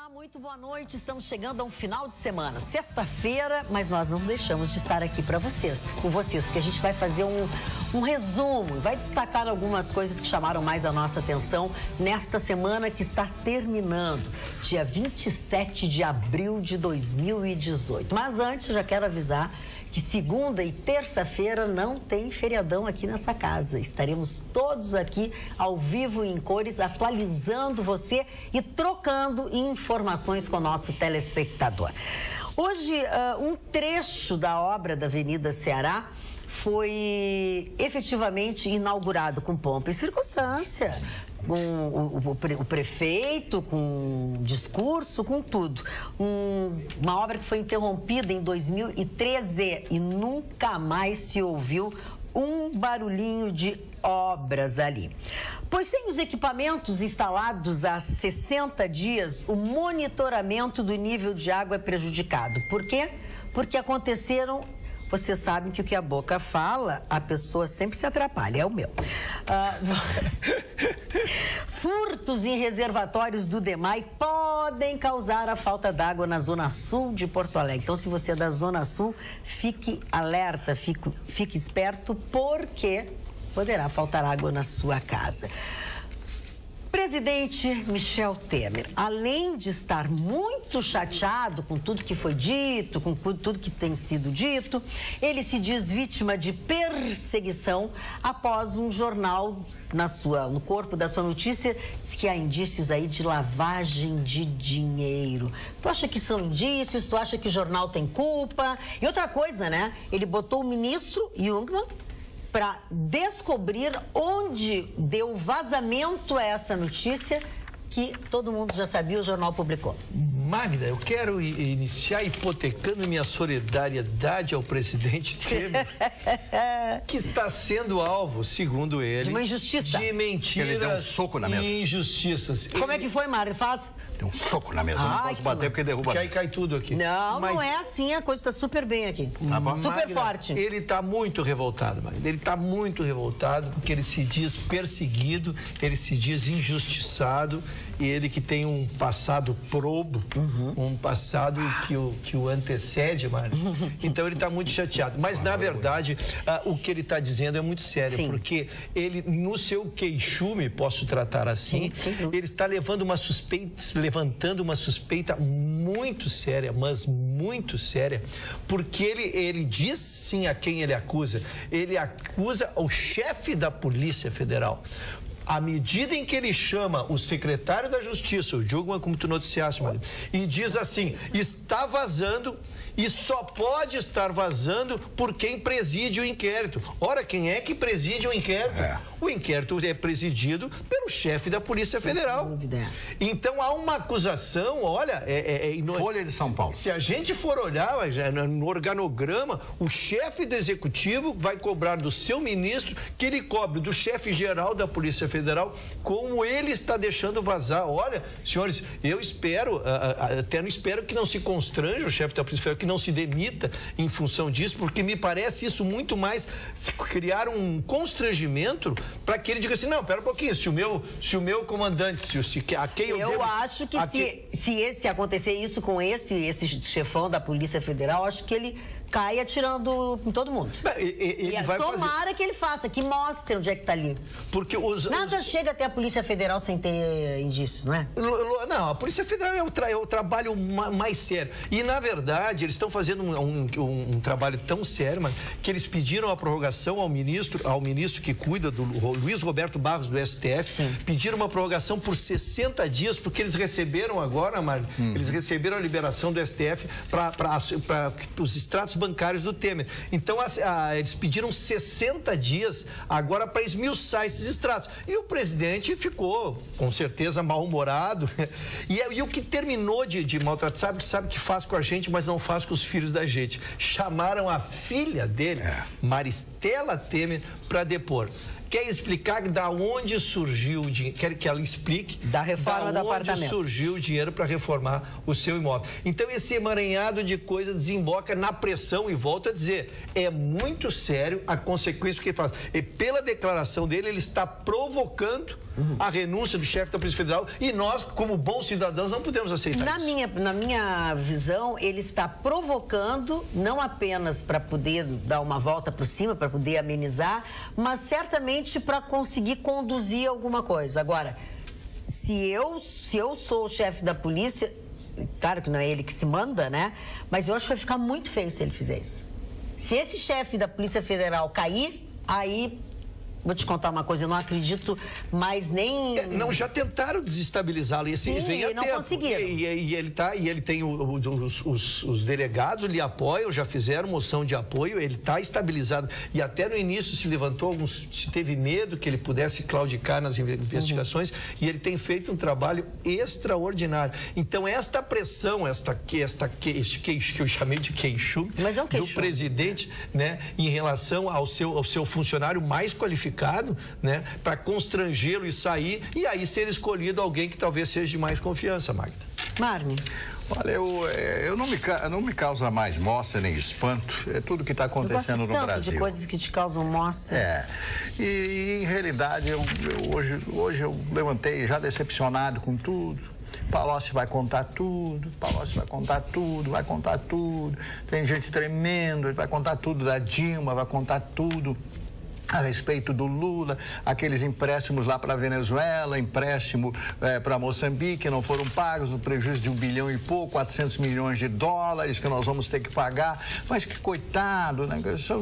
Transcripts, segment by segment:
Olá, muito boa noite. Estamos chegando a um final de semana, sexta-feira, mas nós não deixamos de estar aqui para vocês, com vocês, porque a gente vai fazer um resumo, vai destacar algumas coisas que chamaram mais a nossa atenção nesta semana que está terminando, dia 27 de abril de 2018. Mas antes, já quero avisar que segunda e terça-feira não tem feriadão aqui nessa casa. Estaremos todos aqui ao vivo em cores, atualizando você e trocando informações com o nosso telespectador. Hoje, um trecho da obra da Avenida Ceará foi efetivamente inaugurado com pompa e circunstância, com o prefeito, com discurso, com tudo. Uma obra que foi interrompida em 2013 e nunca mais se ouviu um barulhinho de obras ali. Pois sem os equipamentos instalados há 60 dias, o monitoramento do nível de água é prejudicado. Por quê? Porque aconteceram... Vocês sabem que o que a boca fala, a pessoa sempre se atrapalha, é o meu. Furtos em reservatórios do DEMAI podem causar a falta d'água na Zona Sul de Porto Alegre. Então, se você é da Zona Sul, fique alerta, fique esperto, porque poderá faltar água na sua casa. Presidente Michel Temer, além de estar muito chateado com tudo que foi dito, com tudo que tem sido dito, ele se diz vítima de perseguição após um jornal no corpo da sua notícia diz que há indícios aí de lavagem de dinheiro. Tu acha que são indícios? Tu acha que o jornal tem culpa? E outra coisa, né? Ele botou o ministro Jungmann para descobrir onde deu vazamento a essa notícia que todo mundo já sabia, o jornal publicou. Magda, eu quero iniciar hipotecando minha solidariedade ao presidente Temer, que está sendo alvo, segundo ele, de uma injustiça. De mentiras. Ele deu um soco na mesa. E injustiças. Como é que foi, Mário? Faz? Deu um soco na mesa. Eu não posso bater porque derruba. Que aí cai tudo aqui. Não, mas... não é assim, a coisa está super bem aqui. Tá bom. Super Magda, forte. Ele está muito revoltado, Magda. Ele está muito revoltado porque ele se diz perseguido, ele se diz injustiçado, e ele que tem um passado probo, um passado que o antecede, Mário. Então ele está muito chateado. Mas, na verdade, o que ele está dizendo é muito sério. Sim. Porque ele, no seu queixume, posso tratar assim, sim. Ele está levantando uma suspeita muito séria, mas muito séria, porque ele diz sim a quem ele acusa. Ele acusa o chefe da Polícia Federal. À medida em que ele chama o secretário da Justiça, o Jungmann, como tu noticiaste, Mário, e diz assim, está vazando e só pode estar vazando por quem preside o inquérito. Ora, quem é que preside o inquérito? O inquérito é presidido pelo chefe da Polícia Federal. Então há uma acusação, olha... Folha de São Paulo. Se a gente for olhar no organograma, o chefe do Executivo vai cobrar do seu ministro que ele cobre do chefe geral da Polícia Federal, como ele está deixando vazar. Olha, senhores, eu espero, até não espero que não se constranja o chefe da Polícia Federal, que não se demita em função disso, porque me parece isso muito mais criar um constrangimento para que ele diga assim, não, pera um pouquinho, se o meu comandante, a quem eu devo... acho que se acontecer isso com esse chefão da Polícia Federal, acho que ele cai atirando em todo mundo. Tomara que ele faça, que mostre onde é que tá ali. Porque nada chega até a Polícia Federal sem ter indícios, não é? Não, a Polícia Federal é o trabalho mais sério. E, na verdade, eles estão fazendo um trabalho tão sério, mano, que eles pediram a prorrogação ao ministro que cuida, do Luiz Roberto Barros, do STF, sim, pediram uma prorrogação por 60 dias, porque eles receberam agora, Mário, eles receberam a liberação do STF para os extratos bancários do Temer. Então, eles pediram 60 dias agora para esmiuçar esses extratos. E o presidente ficou, com certeza, mal-humorado. E o que terminou de maltratar, sabe que faz com a gente, mas não faz com os filhos da gente. Chamaram a filha dele, Maristela Temer, para depor. Quer explicar da onde surgiu o dinheiro? Quer que ela explique da reforma do apartamento. Da onde surgiu o dinheiro para reformar o seu imóvel. Então, esse emaranhado de coisa desemboca na pressão, e volto a dizer, é muito sério a consequência que ele faz. E pela declaração dele, ele está provocando A renúncia do chefe da Polícia Federal, e nós, como bons cidadãos, não podemos aceitar isso. Na minha visão, ele está provocando, não apenas para poder dar uma volta por cima, para poder amenizar, mas certamente para conseguir conduzir alguma coisa. Agora, se eu sou o chefe da polícia, claro que não é ele que se manda, né? Mas eu acho que vai ficar muito feio se ele fizer isso. Se esse chefe da Polícia Federal cair, aí... Vou te contar uma coisa, eu não acredito mais nem... Não, já tentaram desestabilizá-lo e assim, vem a não tempo. conseguiram. E ele tem os delegados, lhe apoiam, já fizeram moção de apoio, ele está estabilizado. E até no início se levantou, se teve medo que ele pudesse claudicar nas investigações, e ele tem feito um trabalho extraordinário. Então, esta pressão, este queixo, que eu chamei de queixo, do presidente, né, em relação ao seu funcionário mais qualificado, né, para constrangê-lo e sair, e aí ser escolhido alguém que talvez seja de mais confiança, Magda. Marne. Olha, eu não me causa mais moça nem espanto, é tudo que está acontecendo no Brasil. De coisas que te causam moça. E em realidade, hoje eu levantei já decepcionado com tudo. Palocci vai contar tudo, vai contar tudo. Tem gente tremendo, ele vai contar tudo da Dilma, vai contar tudo a respeito do Lula, aqueles empréstimos lá para a Venezuela, empréstimo para Moçambique, não foram pagos, o prejuízo de 1 bilhão e pouco, 400 milhões de dólares que nós vamos ter que pagar. Mas que coitado, né?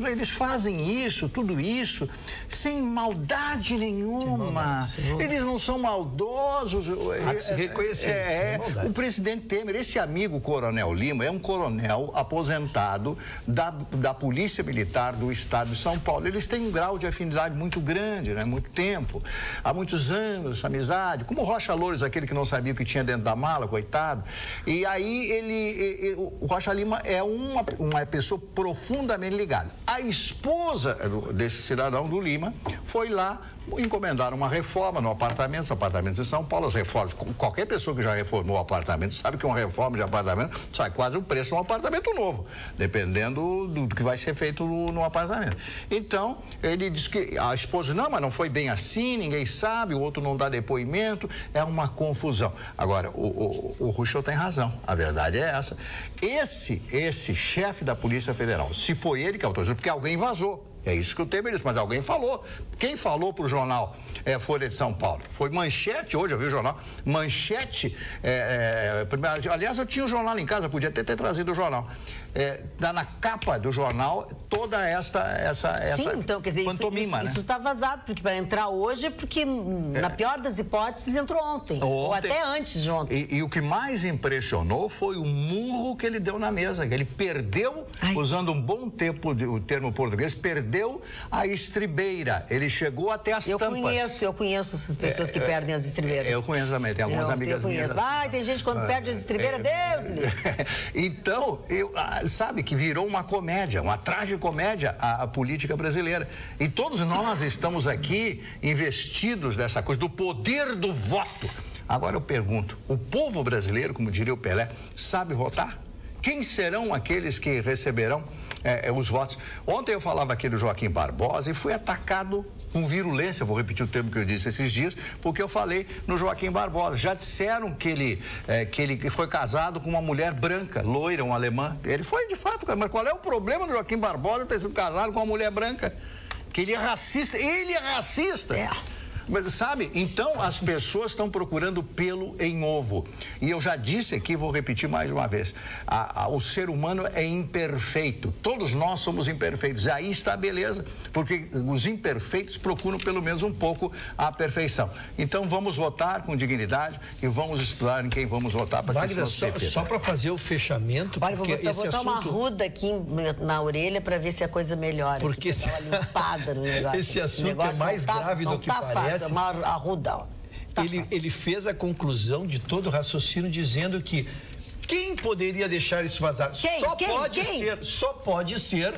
Eles fazem isso, tudo isso, sem maldade nenhuma. Eles não são maldosos. Há que se reconhecer. O presidente Temer, esse amigo Coronel Lima, é um coronel aposentado da Polícia Militar do Estado de São Paulo. Eles têm um grau de afinidade muito grande, né? Muito tempo, há muitos anos, amizade, como o Rocha Loures, aquele que não sabia o que tinha dentro da mala, coitado. E aí o Rocha Lima é uma pessoa profundamente ligada. A esposa desse cidadão do Lima foi lá encomendar uma reforma no apartamento, os apartamentos de São Paulo, as reformas, qualquer pessoa que já reformou o apartamento sabe que uma reforma de apartamento sai quase o preço de um apartamento novo, dependendo do que vai ser feito no apartamento. Então, ele disse que a esposa, não, mas não foi bem assim, ninguém sabe, o outro não dá depoimento, é uma confusão. Agora, o Ruschel tem razão, a verdade é essa. Esse chefe da Polícia Federal, se foi ele que autorizou, porque alguém vazou. É isso que o Temer disse, mas alguém falou. Quem falou para o jornal Folha de São Paulo? Foi Manchete, hoje eu vi o jornal. Manchete, aliás, eu tinha o jornal em casa, podia até ter trazido o jornal. Dá na capa do jornal toda essa Sim, então, quer dizer, pantomima, isso está vazado, porque para entrar hoje, porque na pior das hipóteses entrou ontem. Ou até antes de ontem. E o que mais impressionou foi o murro que ele deu na mesa, que ele perdeu, usando um bom tempo, o termo português, perdeu a estribeira. Ele chegou até as tampas. Eu conheço essas pessoas que perdem as estribeiras. Eu conheço também, tem algumas amigas minhas. Tem gente quando perde as estribeiras, Deus livre. Então, sabe que virou uma comédia, uma tragicomédia a política brasileira. E todos nós estamos aqui investidos dessa coisa, do poder do voto. Agora eu pergunto, o povo brasileiro, como diria o Pelé, sabe votar? Quem serão aqueles que receberão os votos? Ontem eu falava aqui do Joaquim Barbosa e fui atacado com virulência, vou repetir o termo que eu disse esses dias, porque eu falei no Joaquim Barbosa. Já disseram que ele foi casado com uma mulher branca, loira, um alemã. Ele foi de fato, mas qual é o problema do Joaquim Barbosa ter sido casado com uma mulher branca? Que ele é racista. Ele é racista! Mas, sabe, então as pessoas estão procurando pelo em ovo. E eu já disse aqui, vou repetir mais uma vez, o ser humano é imperfeito, todos nós somos imperfeitos, aí está a beleza, porque os imperfeitos procuram pelo menos um pouco a perfeição. Então vamos votar com dignidade e vamos estudar em quem vamos votar para que isso seja só para fazer o fechamento, porque vou esse botar assunto... uma ruda aqui na orelha para ver se a coisa melhora. Porque limpada no negócio. Esse assunto é mais grave do que parece. Ele fez a conclusão de todo o raciocínio dizendo que quem poderia deixar isso vazar? Só pode ser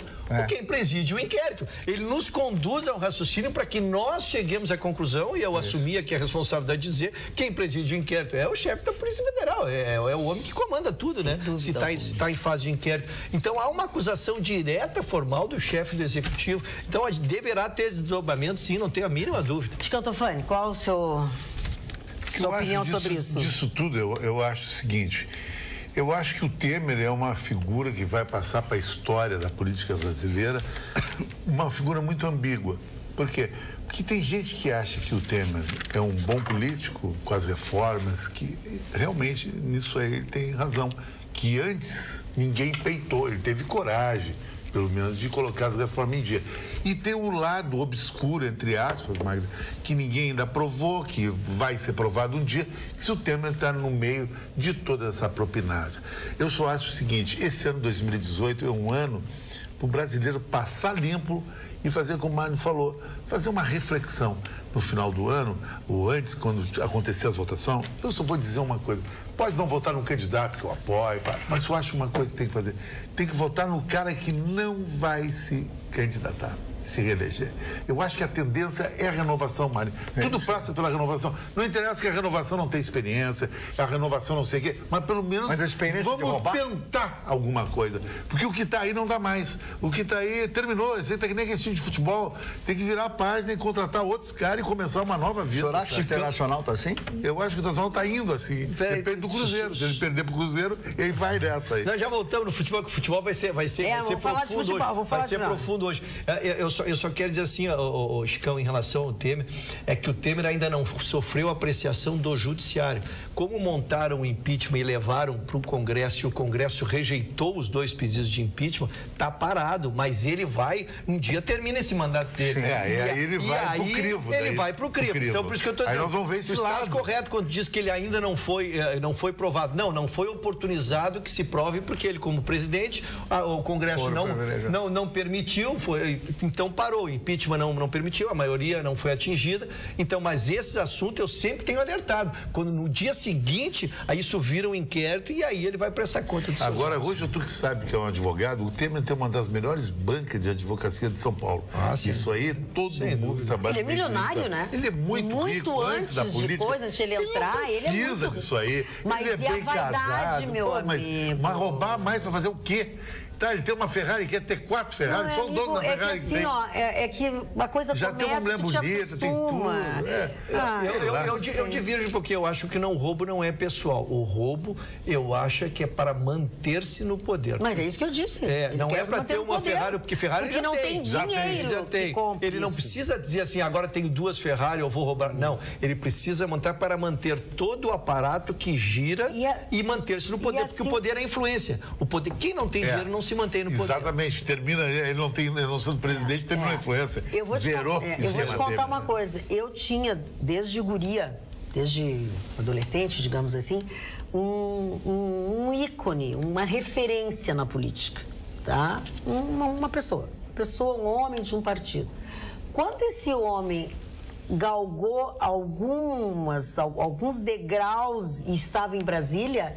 Quem preside o inquérito. Ele nos conduz a um raciocínio para que nós cheguemos à conclusão, e eu assumi aqui a responsabilidade de dizer, quem preside o inquérito é o chefe da Polícia Federal, é o homem que comanda tudo, né? Se está em fase de inquérito. Então, há uma acusação direta, formal, do chefe do Executivo. Então, deverá ter desdobramento, sim, não tenho a mínima dúvida. Cantofani, qual a sua opinião sobre isso? Disso tudo, eu acho o seguinte... Eu acho que o Temer é uma figura que vai passar para a história da política brasileira, uma figura muito ambígua. Por quê? Porque tem gente que acha que o Temer é um bom político com as reformas, que realmente nisso aí ele tem razão. Que antes ninguém peitou, ele teve coragem, pelo menos, de colocar as reformas em dia. E tem um lado obscuro, entre aspas, Magda, que ninguém ainda provou, que vai ser provado um dia, que se o Temer está no meio de toda essa propinagem. Eu só acho o seguinte, esse ano 2018 é um ano para o brasileiro passar limpo e fazer como o Mário falou, fazer uma reflexão no final do ano, ou antes, quando acontecer as votações. Eu só vou dizer uma coisa, pode não votar num candidato que eu apoio, mas eu acho uma coisa que tem que fazer, tem que votar no cara que não vai se candidatar, se reeleger. Eu acho que a tendência é a renovação, Mário. Tudo passa pela renovação. Não interessa que a renovação não tenha experiência, a renovação não sei o quê, mas pelo menos a experiência vamos tentar alguma coisa. Porque o que está aí não dá mais. O que está aí terminou. Você tem que nem esse time de futebol, tem que virar a página e contratar outros caras e começar uma nova vida. O senhor acha que o Internacional está assim? Eu acho que o Internacional está indo assim. Depende do Cruzeiro. Se ele perder pro Cruzeiro, ele vai nessa aí. Nós já voltamos no futebol, que o futebol vai ser profundo hoje. Vai ser profundo hoje. Eu só quero dizer assim, o Chicão, em relação ao Temer, é que o Temer ainda não sofreu apreciação do judiciário. Como montaram o impeachment e levaram para o Congresso, e o Congresso rejeitou os 2 pedidos de impeachment, está parado, mas ele vai, um dia termina esse mandato dele. E aí ele vai pro crivo. Ele vai pro crivo. Então, por isso que eu estou dizendo, nós vamos ver esse tu estás correto quando diz que ele ainda não foi provado. Não foi oportunizado que se prove, porque ele, como presidente, o Congresso não permitiu, então parou. O impeachment não permitiu, a maioria não foi atingida. Então, mas esses assuntos eu sempre tenho alertado. Quando no dia seguinte, aí isso vira um inquérito e aí ele vai prestar conta disso. Agora, hoje, tu que sabe que é um advogado, o Temer tem uma das melhores bancas de advocacia de São Paulo. Isso aí, todo mundo trabalha. Ele é milionário, né? Ele é muito rico antes da política. Antes de ele entrar, ele não precisa disso aí. Mas ele é bem casado. Meu amigo? Mas roubar mais para fazer o quê? Tá, ele tem uma Ferrari, quer ter 4 Ferrari, só o dono da Ferrari que tem. É que a coisa já tem uma mulher bonita, tem tudo. Eu divirjo porque eu acho que o roubo não é pessoal. O roubo, eu acho que é para manter-se no poder. Mas é isso que eu disse. Não é para ter uma Ferrari, porque Ferrari porque não tem dinheiro. Já tem. Ele não precisa dizer assim, agora tenho 2 Ferrari, eu vou roubar. Não, ele precisa montar para manter todo o aparato que gira e manter-se no poder, porque o poder é influência. O poder, quem não tem dinheiro não se mantém no poder. Exatamente, ele não sendo presidente, terminou a influência. Eu vou te contar uma coisa. Eu tinha, desde guria, desde adolescente, digamos assim, um ícone, uma referência na política, tá? Uma pessoa, um homem de um partido. Quando esse homem galgou alguns degraus e estava em Brasília,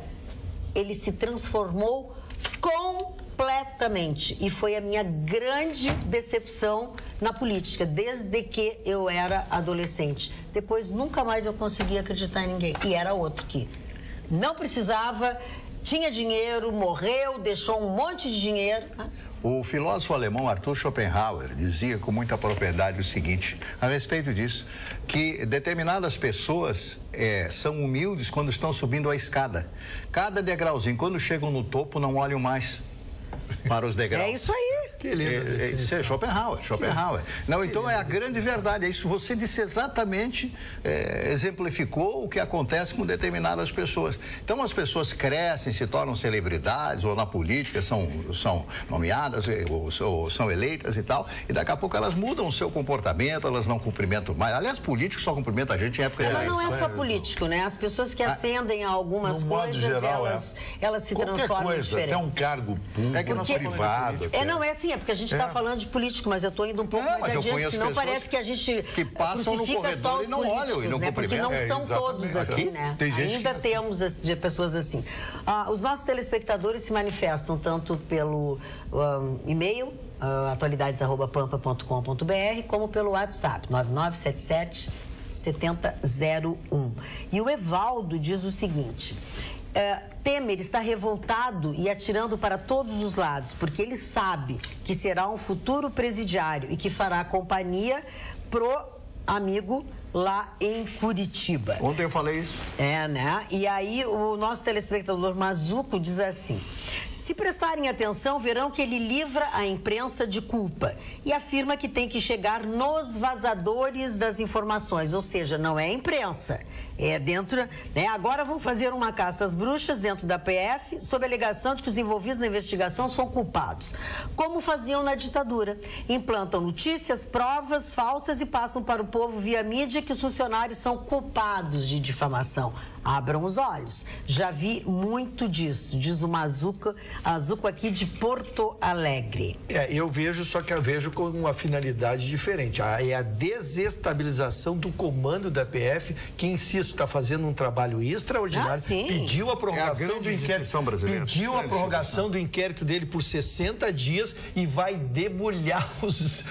ele se transformou completamente. E foi a minha grande decepção na política, desde que eu era adolescente. Depois, nunca mais eu consegui acreditar em ninguém. E era outro que não precisava, tinha dinheiro, morreu, deixou um monte de dinheiro. O filósofo alemão Arthur Schopenhauer dizia com muita propriedade o seguinte, a respeito disso, que determinadas pessoas são humildes quando estão subindo a escada. Cada degrauzinho, quando chegam no topo, não olham mais para os degraus. É isso aí. Isso é Schopenhauer. Não, então é a grande verdade. É isso. Você disse exatamente, exemplificou o que acontece com determinadas pessoas. Então as pessoas crescem, se tornam celebridades, ou na política são nomeadas, ou são eleitas e tal, e daqui a pouco elas mudam o seu comportamento, elas não cumprimentam mais. Aliás, políticos só cumprimentam a gente em época de eleição. Mas não é só político, né? As pessoas que ascendem a algumas coisas, geral, elas se transformam diferente. Até um cargo público, privado. Não é assim, é porque a gente está falando de político, mas eu estou indo um pouco mais adiante, senão parece que a gente crucifica só os políticos, né? Porque não são todos assim, né? Ainda temos pessoas assim. Os nossos telespectadores se manifestam tanto pelo e-mail, atualidades@pampa.com.br, como pelo WhatsApp, 9977-7001. E o Evaldo diz o seguinte: Temer está revoltado e atirando para todos os lados, porque ele sabe que será um futuro presidiário e que fará companhia pro amigo lá em Curitiba. Ontem eu falei isso. Né? E aí o nosso telespectador Mazuco diz assim: se prestarem atenção, verão que ele livra a imprensa de culpa e afirma que tem que chegar nos vazadores das informações, ou seja, não é a imprensa, é dentro, né? Agora vão fazer uma caça às bruxas dentro da PF, sob a alegação de que os envolvidos na investigação são culpados, como faziam na ditadura. Implantam notícias, provas falsas e passam para o povo via mídia que os funcionários são culpados de difamação. Abram os olhos. Já vi muito disso, diz o Mazuco aqui de Porto Alegre. Eu vejo, só que eu vejo com uma finalidade diferente. É a desestabilização do comando da PF, que, insisto, está fazendo um trabalho extraordinário. Pediu a prorrogação do inquérito. Pediu a prorrogação do inquérito dele por 60 dias e vai debulhar os...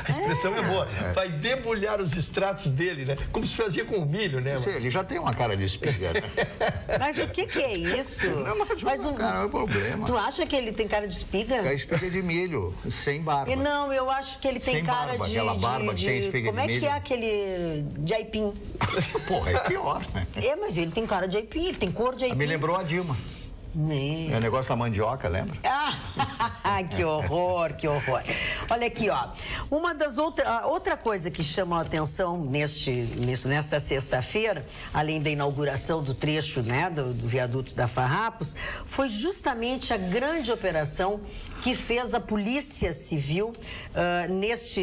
A expressão é boa. Vai debulhar os extratos dele, né? Como se fazia com o milho, né? Ele já tem uma cara de espiga, né? Mas o que é isso? Não, cara, não é problema. Tu acha que ele tem cara de espiga? É espiga de milho, sem barba. Não, eu acho que ele tem sem cara barba, de... aquela barba que tem espiga de milho. Como é que é aquele de aipim? Porra, é pior, né? Mas ele tem cara de aipim, ele tem cor de aipim. Me lembrou a Dilma. É o negócio da mandioca, lembra? Que horror, que horror. Olha aqui, ó. Outra coisa que chamou a atenção nesta sexta-feira, além da inauguração do trecho, né, do viaduto da Farrapos, foi justamente a grande operação que fez a Polícia Civil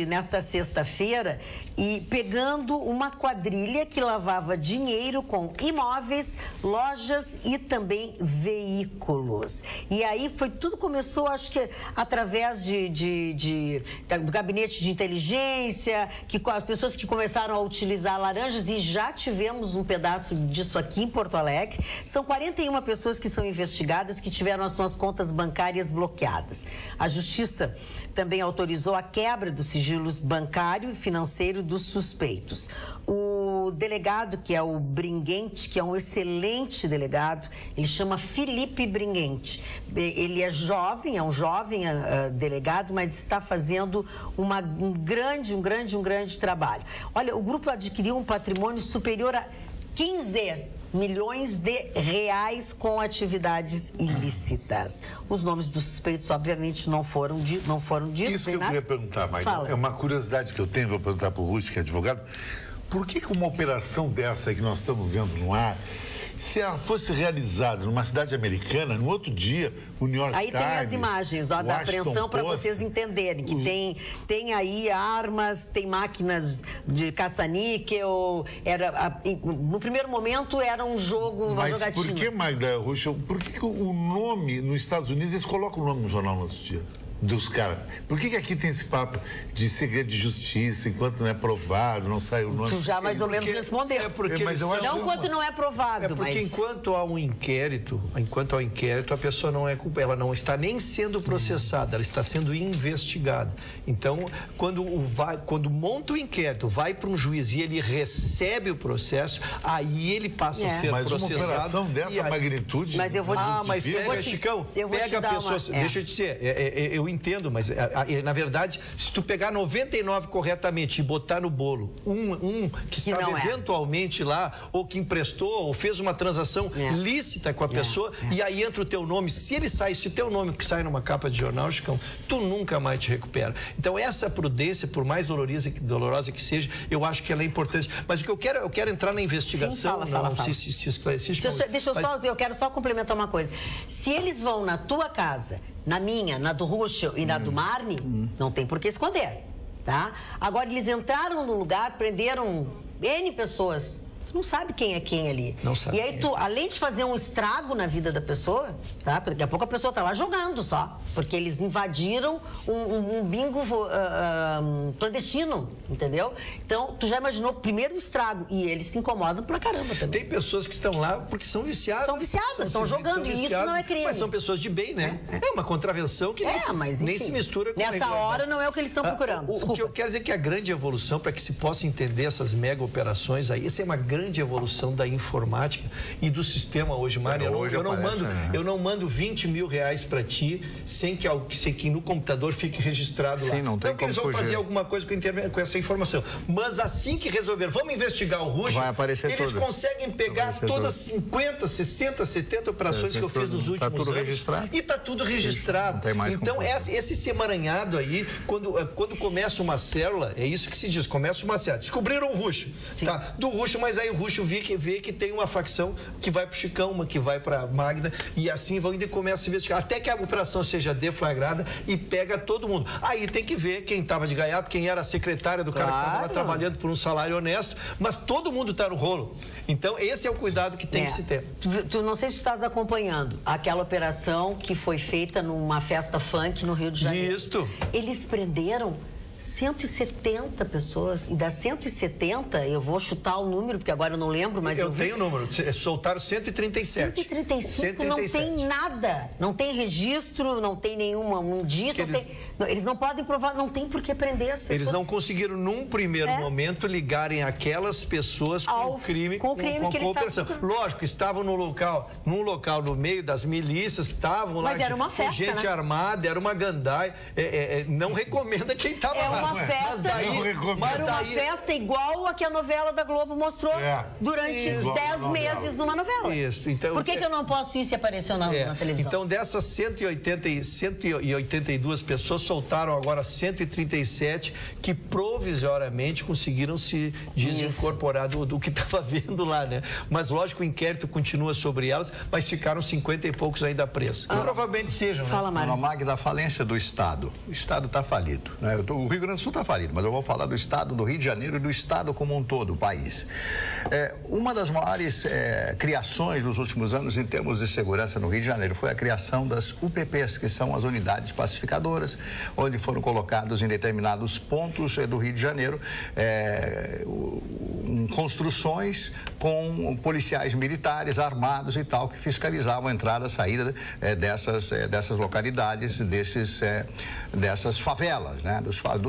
nesta sexta-feira, e pegando uma quadrilha que lavava dinheiro com imóveis, lojas e também veículos. E aí tudo começou, acho que através do gabinete de inteligência, as pessoas que começaram a utilizar laranjas, e já tivemos um pedaço disso aqui em Porto Alegre. São 41 pessoas que são investigadas, que tiveram as suas contas bancárias bloqueadas. A Justiça também autorizou a quebra dos sigilos bancário e financeiro dos suspeitos. O delegado, que é o Bringuente, que é um excelente delegado, ele chama Felipe Bringuente. Ele é um jovem delegado, mas está fazendo um grande trabalho. Olha, o grupo adquiriu um patrimônio superior a 15 milhões de reais com atividades ilícitas. Os nomes dos suspeitos, obviamente, não foram ditos. Isso que eu queria perguntar, Maida. É uma curiosidade que eu tenho, vou perguntar para o Ruth, que é advogado. Por que uma operação dessa que nós estamos vendo no ar, se ela fosse realizada numa cidade americana, no outro dia, o New York Times... Aí tem as imagens da apreensão para vocês entenderem, que tem aí armas, tem máquinas de caça-níquel. No primeiro momento era um jogo, uma jogatina. Mas por que, Magda Ruschel, por que o nome nos Estados Unidos, eles colocam o nome no jornal no outro dia? Dos caras. Por que aqui tem esse papo de segredo de justiça, enquanto não é provado, não sai o nome? Tu já mais ou menos respondeu. Não quando não é provado, porque enquanto há um inquérito, a pessoa não é culpada, ela não está nem sendo processada, ela está sendo investigada. Então, quando monta o inquérito, vai para um juiz e ele recebe o processo, aí ele passa a ser processado. Mas uma operação dessa magnitude... Mas eu vou te... mas pega, Chicão, pega a pessoa... Deixa eu te dizer, eu entendo, mas na verdade, se tu pegar 99 corretamente e botar no bolo um que estava eventualmente lá, ou que emprestou, ou fez uma transação lícita com a pessoa, e aí entra o teu nome, se o teu nome que sai numa capa de jornal, Chicão, tu nunca mais te recupera. Então essa prudência, por mais dolorosa que seja, eu acho que ela é importante. Mas o que eu quero entrar na investigação, se esclarecer. Eu quero só complementar uma coisa. Se eles vão na tua casa, na minha, na do Ruschel e na do Marne, não tem por que esconder, tá? Agora, eles entraram no lugar, prenderam N pessoas Tu não sabe quem é quem ali. Não sabe. E aí tu, além de fazer um estrago na vida da pessoa, tá? Porque daqui a pouco a pessoa tá lá jogando só. Porque eles invadiram um bingo clandestino, entendeu? Então, tu já imaginou primeiro o estrago. E eles se incomodam pra caramba também. Tem pessoas que estão lá porque são viciadas. São viciadas, estão jogando. E isso não é crime. Mas são pessoas de bem, né? É uma contravenção que nem se mistura com nessa hora não é o que eles estão procurando. O que eu quero dizer é que a grande evolução, para que se possa entender essas mega operações aí, isso é uma grande evolução da informática e do sistema hoje, Mário. Eu não mando 20 mil reais para ti sem que no computador fique registrado lá. Sim, não tem então, eles vão fugir. fazer alguma coisa com essa informação. Mas assim que resolver, vamos investigar o Rush, eles conseguem pegar todas 50, 60, 70 operações que eu fiz nos últimos anos. Registrado. E está tudo registrado. Então, esse emaranhado aí, quando começa uma célula, é isso que se diz, começa uma célula. Descobriram o Rush. Tá? Do Rush, mas aí o Rush vê que tem uma facção que vai para o Chicão, uma que vai para Magda, e assim vão indo e começa a se investigar. Até que a operação seja deflagrada e pega todo mundo. Aí tem que ver quem estava de gaiato, quem era a secretária do cara que estava lá trabalhando por um salário honesto, mas todo mundo está no rolo. Então, esse é o cuidado que tem que se ter. Tu não sei se estás acompanhando aquela operação que foi feita numa festa funk no Rio de Janeiro. Isso. Eles prenderam 170 pessoas, e das 170, eu vou chutar o número, porque agora eu não lembro, mas eu tenho o número, soltaram 137. 135 não tem nada, não tem registro, não tem nenhuma indício, eles não podem provar, não tem por que prender as pessoas. Eles não conseguiram, num primeiro momento, ligarem aquelas pessoas com o crime, com que eles cooperação. Lógico, estavam num local no meio das milícias, estavam lá era uma festa, com gente armada, era uma gandaia, não recomenda quem estava uma festa, uma festa igual a que a novela da Globo mostrou durante 10 meses numa novela. Isso. Então, por que eu não posso ir se apareceu na televisão? Então, dessas 182 pessoas, soltaram agora 137 que provisoriamente conseguiram se desincorporar do que estava vendo lá, né? Mas, lógico, o inquérito continua sobre elas, mas ficaram 50 e poucos ainda presos. Que provavelmente sejam, né? Fala, Mário. A Magda, da falência do Estado. O Estado está falido, né? O Rio Grande do Sul está falido, mas eu vou falar do Estado do Rio de Janeiro e do Estado como um todo, o país. Uma das maiores criações nos últimos anos em termos de segurança no Rio de Janeiro foi a criação das UPPs, que são as unidades pacificadoras, onde foram colocados em determinados pontos do Rio de Janeiro construções com policiais militares armados e tal, que fiscalizavam a entrada e a saída dessas localidades, dessas favelas, né?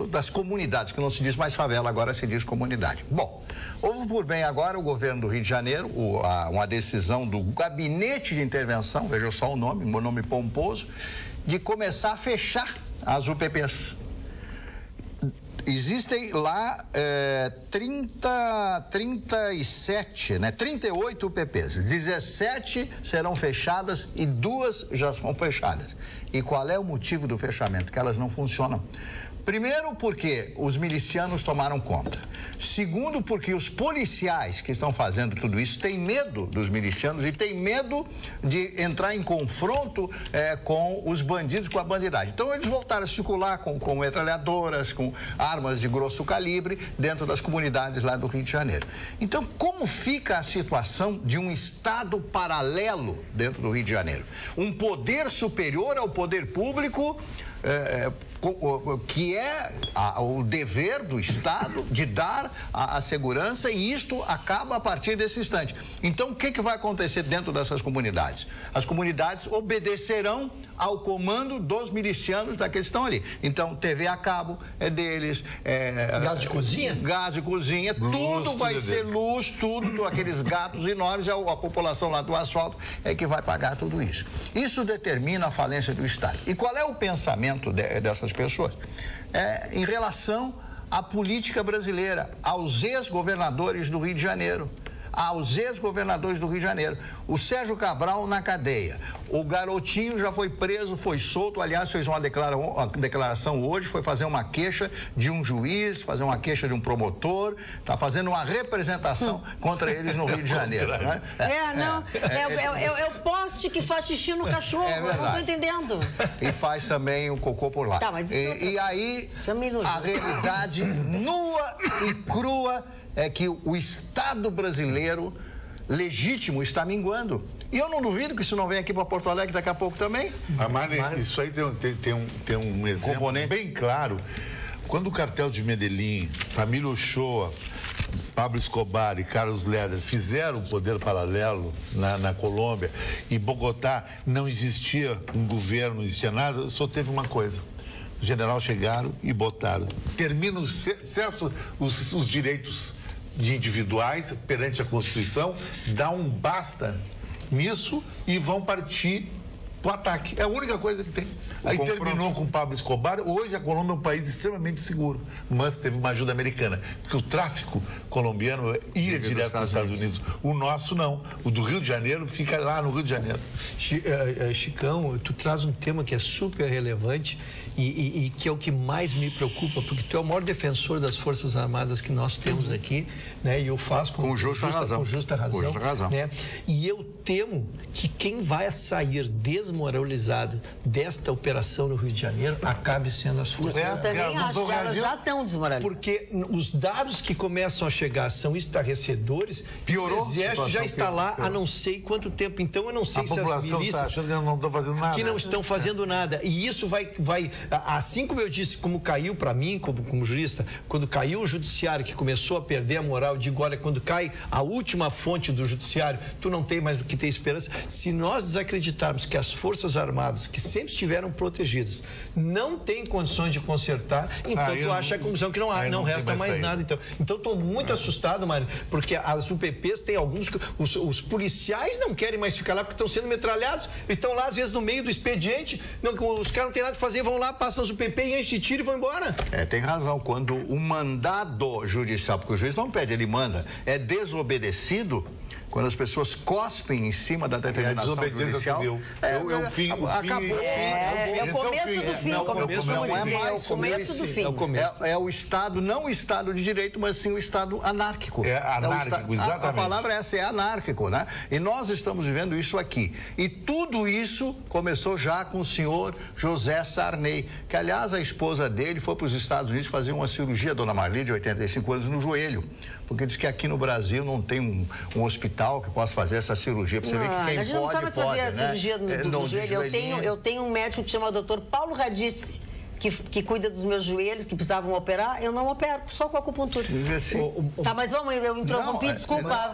Das comunidades, que não se diz mais favela, agora se diz comunidade. Bom, houve por bem agora o governo do Rio de Janeiro, uma decisão do Gabinete de Intervenção, veja só o nome, meu nome pomposo, de começar a fechar as UPPs. Existem lá 37, né? 38 UPPs, 17 serão fechadas e 2 já são fechadas. E qual é o motivo do fechamento? Que elas não funcionam. Primeiro, porque os milicianos tomaram conta. Segundo, porque os policiais que estão fazendo tudo isso têm medo dos milicianos e têm medo de entrar em confronto com os bandidos, com a bandidagem. Então, eles voltaram a circular com metralhadoras, com armas de grosso calibre dentro das comunidades lá do Rio de Janeiro. Então, como fica a situação de um Estado paralelo dentro do Rio de Janeiro? Um poder superior ao poder público, que é o dever do Estado de dar a segurança, e isto acaba a partir desse instante. Então, o que vai acontecer dentro dessas comunidades? As comunidades obedecerão ao comando dos milicianos daqueles que estão ali. Então, TV a cabo é deles. Gás de cozinha? Gás de cozinha, tudo vai ser luz, tudo, aqueles gatos enormes, a população lá do asfalto é que vai pagar tudo isso. Isso determina a falência do Estado. E qual é o pensamento dessas pessoas? Em relação à política brasileira, aos ex-governadores do Rio de Janeiro. O Sérgio Cabral na cadeia. O garotinho já foi preso, foi solto. Aliás, fez uma declaração hoje, foi fazer uma queixa de um juiz, fazer uma queixa de um promotor. Está fazendo uma representação contra eles no Rio de Janeiro. Né? É o poste que faz xixi no cachorro. Eu não estou entendendo. E faz também o cocô por lá. Tá, mas e aí, a realidade nua e crua é que o Estado brasileiro legítimo está minguando. E eu não duvido que isso não venha aqui para Porto Alegre daqui a pouco também. Mas isso aí tem um exemplo bem claro. Quando o cartel de Medellín, família Ochoa, Pablo Escobar e Carlos Leder fizeram o poder paralelo na Colômbia, e Bogotá não existia um governo, não existia nada, só teve uma coisa. Os generais chegaram e botaram. Termina os direitos de individuais perante a Constituição, dá um basta nisso e vão partir para o ataque. É a única coisa que tem. Aí terminou com Pablo Escobar. Hoje a Colômbia é um país extremamente seguro, mas teve uma ajuda americana, porque o tráfico colombiano ia direto para os Estados Unidos. O nosso não. O do Rio de Janeiro fica lá no Rio de Janeiro. Chicão, tu traz um tema que é super relevante e que é o que mais me preocupa, porque tu é o maior defensor das Forças Armadas que nós temos aqui, né? E eu faço com justa razão. Né? E eu temo que quem vai sair desmoralizado desta operação no Rio de Janeiro acabe sendo as Forças Armadas. Eu também acho que elas já estão desmoralizadas. Porque os dados que começam a chegar são estarrecedores. Piorou. O Exército já está lá há não sei quanto tempo. Então eu não sei se as milícias achando que não estão fazendo nada. Que não estão fazendo nada. E isso vai assim como eu disse, como caiu para mim, como jurista, quando caiu o judiciário, que começou a perder a moral, eu digo, olha, quando cai a última fonte do judiciário, tu não tem mais do que ter esperança. Se nós desacreditarmos que as Forças Armadas, que sempre estiveram protegidas, não têm condições de consertar, então tu acha a conclusão que não resta mais nada. Então estou muito assustado, Mário, porque as UPPs têm alguns... Os policiais não querem mais ficar lá porque estão sendo metralhados, eles estão lá às vezes no meio do expediente, os caras não têm nada a fazer, vão lá, passam os UPP, enchem de tiro e vão embora. Tem razão. Quando o mandado judicial, porque o juiz não pede, ele manda, é desobedecido, quando as pessoas cospem em cima da determinação judicial... Civil. É o fim. É o começo do fim. É o começo. É o Estado, não o Estado de Direito, mas sim o Estado anárquico. É anárquico, exatamente. A palavra essa é anárquico, né? E nós estamos vivendo isso aqui. E tudo isso começou já com o senhor José Sarney, que, aliás, a esposa dele foi para os Estados Unidos fazer uma cirurgia, dona Marli, de 85 anos, no joelho. Porque diz que aqui no Brasil não tem um hospital que possa fazer essa cirurgia. Para você ver que quem a gente não sabe fazer a cirurgia do joelho. Eu tenho um médico que chama Dr. Paulo Radice, que cuida dos meus joelhos, que precisavam operar. Eu não opero, só com acupuntura. Tá, mas vamos, eu interrompi, desculpa.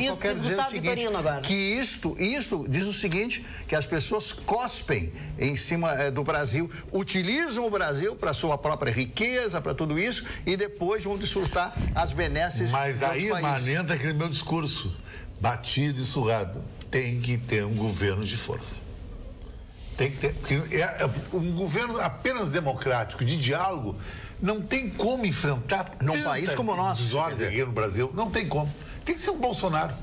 Só quero dizer o seguinte, que isto diz o seguinte, que as pessoas cospem em cima do Brasil, utilizam o Brasil para sua própria riqueza, para tudo isso, e depois vão desfrutar as benesses. Mas aí, entra aquele meu discurso, batido e surrado. Tem que ter um governo de força. Tem que ter, porque um governo apenas democrático, de diálogo, não tem como enfrentar num país como o nosso. Desordem aqui no Brasil, não tem como. Tem que ser um Bolsonaro.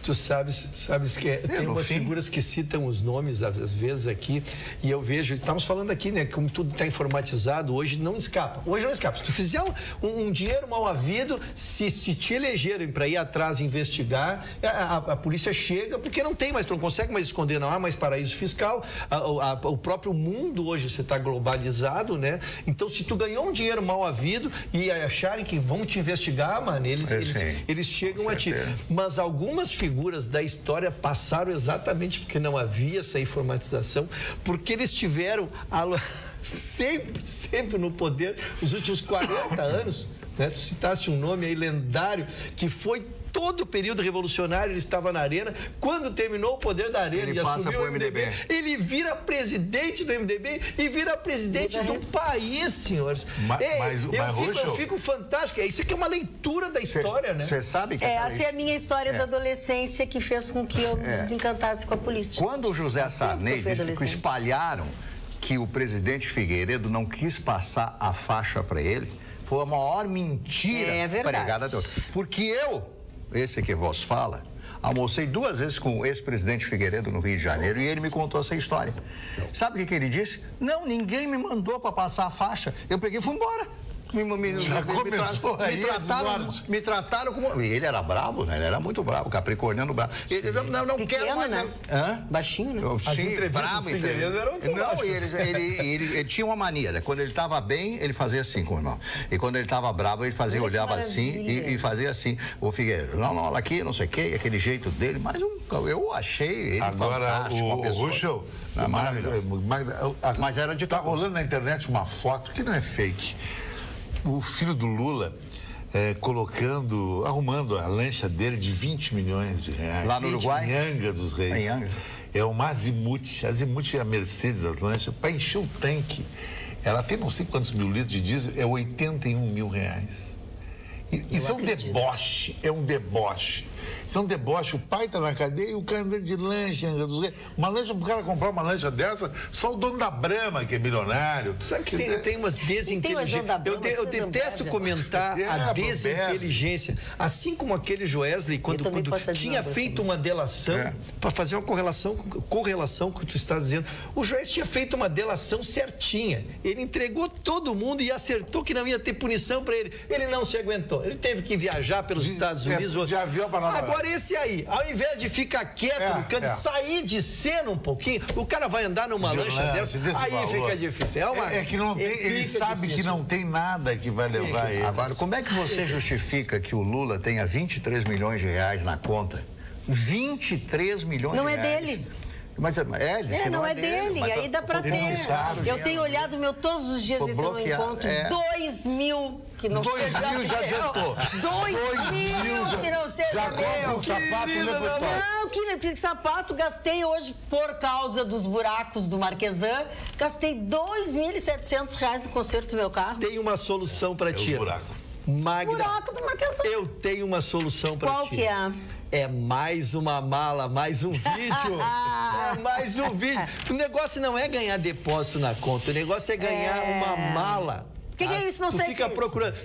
Tu sabes que tem umas figuras que citam os nomes, às vezes, aqui, e eu vejo, estamos falando aqui, né, como tudo está informatizado, hoje não escapa. Hoje não escapa. Se tu fizer um dinheiro mal havido, se te elegerem para ir atrás e investigar, a polícia chega, porque não tem mais, tu não consegue mais esconder, não há mais paraíso fiscal, o próprio mundo hoje você está globalizado, né? Então, se tu ganhou um dinheiro mal havido e acharem que vão te investigar, mano, eles chegam a ti. Mas algumas figuras da história passaram exatamente porque não havia essa informatização, porque eles tiveram sempre no poder os últimos 40 anos, né? Tu citaste um nome aí lendário, que foi todo o período revolucionário, ele estava na Arena. Quando terminou o poder da Arena e assumiu o MDB, ele vira presidente do MDB e vira presidente do país, senhores. Eu fico fantástico. Isso aqui é uma leitura da história, né? Você sabe que essa é a minha história da adolescência, que fez com que eu me desencantasse com a política. Quando o José Sarney disse que espalharam que o presidente Figueiredo não quis passar a faixa para ele, foi a maior mentira pregada até hoje. Porque esse que vos fala, almocei 2 vezes com o ex-presidente Figueiredo no Rio de Janeiro e ele me contou essa história. Sabe o que ele disse? Não, ninguém me mandou para passar a faixa. Eu peguei e fui embora. me trataram como... E ele era bravo, né? Ele era muito bravo, capricorniano bravo. Ele não pequeno, quero mais... Né? Baixinho, né? Sim, bravo. Não, ele tinha uma mania, né? Quando ele estava bem, ele fazia assim com o irmão. E quando ele estava bravo, ele fazia, olhava assim e fazia assim. O Figueiredo, não, aqui, não sei o quê, aquele jeito dele. Mas eu achei ele fantástico, uma pessoa. Ruschel, maravilhoso. Mas era de... Tá rolando na internet uma foto que não é fake. O filho do Lula arrumando a lancha dele de 20 milhões de reais. Lá no Uruguai? Em Angra dos Reis. Em Angra. É uma Azimuth. Azimuth é a Mercedes, as lanchas, para encher o tanque. Ela tem não sei quantos mil litros de diesel, é 81 mil reais. Isso é um deboche, Isso é um deboche. O pai está na cadeia e o cara anda de lancha. Uma lancha, para o cara comprar uma lancha dessa, só o dono da Brahma, que é milionário. Sabe que tem umas desinteligências. Eu detesto comentar a desinteligência. Assim como aquele Joesley, quando tinha feito uma delação, para fazer uma correlação com o que tu estás dizendo. O Joesley tinha feito uma delação certinha. Ele entregou todo mundo e acertou que não ia ter punição para ele. Ele não se aguentou. Ele teve que viajar pelos Estados Unidos. De avião para Nova York. Agora esse aí, ao invés de ficar quieto no canto, sair de cena um pouquinho, o cara vai andar numa lancha dessa, aí valor. Fica difícil. Que não tem, ele sabe difícil. Que não tem nada que vai levar ele. Agora, como é que você justifica que o Lula tenha 23 milhões de reais na conta? 23 milhões de reais. Não é dele. Mas não é dele. E aí dá pra ter. Eu tenho olhado todos os dias ver se eu não encontro 2 mil que não seja 2 mil já adiantou. 2 mil que não seja meu. Um sapato, não, que sapato gastei hoje por causa dos buracos do Marquesan. Gastei R$ 2.700 no conserto do meu carro. Tem uma solução pra ti. Magda, buraco do Marquesan. Eu tenho uma solução pra ti. Qual que é? É mais uma mala, mais um vídeo. Mais um vídeo. O negócio não é ganhar depósito na conta, o negócio é ganhar uma mala. O que é isso? Não sei.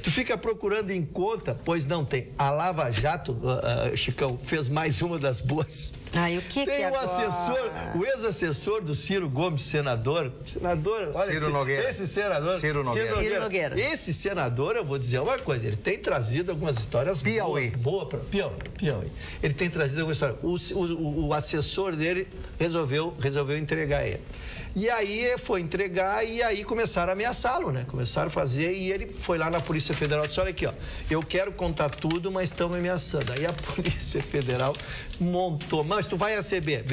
Tu fica procurando em conta, pois não tem. A Lava Jato, Chicão, fez mais uma das boas. O que tem é assessor, o ex-assessor do Ciro Gomes, senador, olha, Ciro Nogueira. Esse senador, Ciro Nogueira. Esse senador, eu vou dizer uma coisa, ele tem trazido algumas histórias boas para Piauí. Ele tem trazido algumas histórias. O assessor dele resolveu entregar ele. E aí foi entregar e aí começaram a ameaçá-lo, né? Começaram a fazer e ele foi lá na Polícia Federal e disse, olha aqui, ó, eu quero contar tudo, mas estão me ameaçando. Aí a Polícia Federal montou, mas tu vai receber,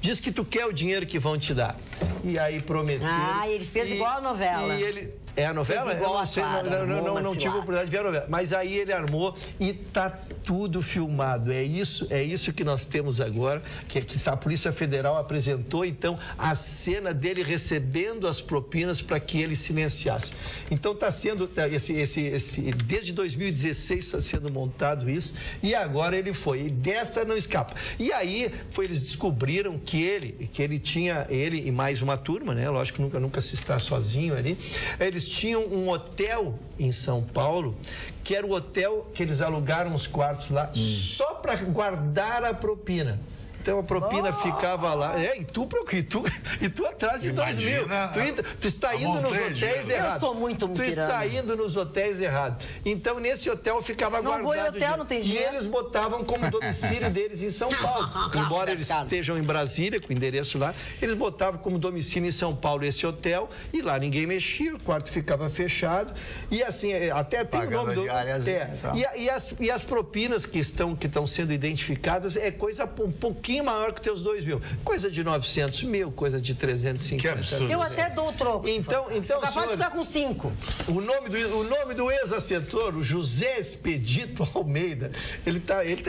diz que tu quer o dinheiro que vão te dar. E aí prometeu. Ele fez igual a novela. E ele... É a novela? Eu não sei, não tive a oportunidade de ver a novela. Mas aí ele armou e tá tudo filmado. É isso que nós temos agora, que a Polícia Federal apresentou, então, a cena dele recebendo as propinas para que ele silenciasse. Então está sendo, desde 2016 está sendo montado isso, e agora ele foi. E dessa não escapa. E aí eles descobriram que ele tinha, ele e mais uma turma, né? Lógico que nunca se está sozinho ali. Eles tinham um hotel em São Paulo, que era o hotel que eles alugaram os quartos lá só para guardar a propina. Então a propina ficava lá. E tu atrás de 2 mil. Tu está indo nos hotéis errados. Eu sou muito Tu está indo nos hotéis errados. Então nesse hotel ficava guardado. Não vou em hotel, não tem dinheiro. E eles botavam como domicílio deles em São Paulo. Embora eles estejam em Brasília, com o endereço lá, eles botavam como domicílio em São Paulo esse hotel e lá ninguém mexia, o quarto ficava fechado. E assim, até tem o nome do. E as propinas que estão sendo identificadas é coisa um pouquinho maior que teus 2 mil. Coisa de 900 mil, coisa de 350. Que absurdo. Eu até dou o troco. Então capaz senhores, de ficar com 5. O nome do ex-assessor, o José Expedito Almeida, ele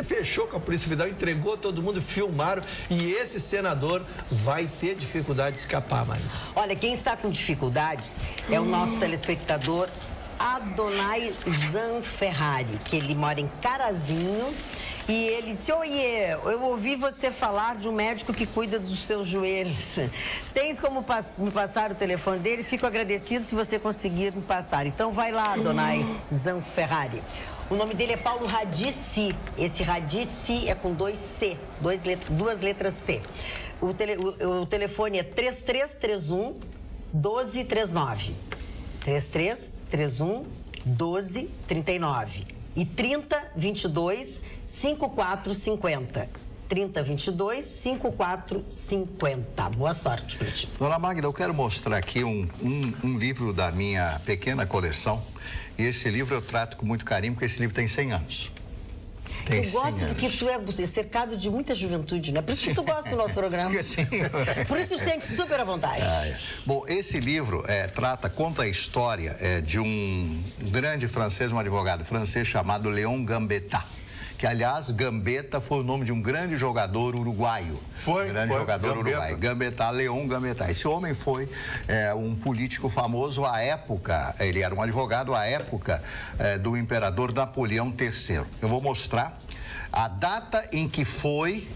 fechou com a Polícia Federal, entregou todo mundo, filmaram, e esse senador vai ter dificuldade de escapar, Maria. Olha, quem está com dificuldades é o nosso telespectador Adonai Zanferrari, que ele mora em Carazinho. E ele disse, oiê, eu ouvi você falar de um médico que cuida dos seus joelhos. Tens como me passar o telefone dele? Fico agradecido se você conseguir me passar. Então vai lá, Adonai Zanferrari. O nome dele é Paulo Radici. Esse Radici é com 2 C, 2 letras C. O telefone é 3331 1239. 3331 1239 e 3022 5450. 3022 5450. Boa sorte pra ti. Dona Magda, eu quero mostrar aqui um livro da minha pequena coleção. E esse livro eu trato com muito carinho, porque esse livro tem 100 anos. Eu gosto porque tu é cercado de muita juventude, né? Por isso que tu gosta do nosso programa. Sim. Por isso tu se sente super à vontade. Bom, esse livro conta a história de um grande francês, um advogado francês chamado Léon Gambetta. Que, aliás, Gambetta foi o nome de um grande jogador uruguaio. Gambetta, Léon Gambetta. Esse homem foi um político famoso à época, ele era um advogado à época do imperador Napoleão III. Eu vou mostrar a data em que foi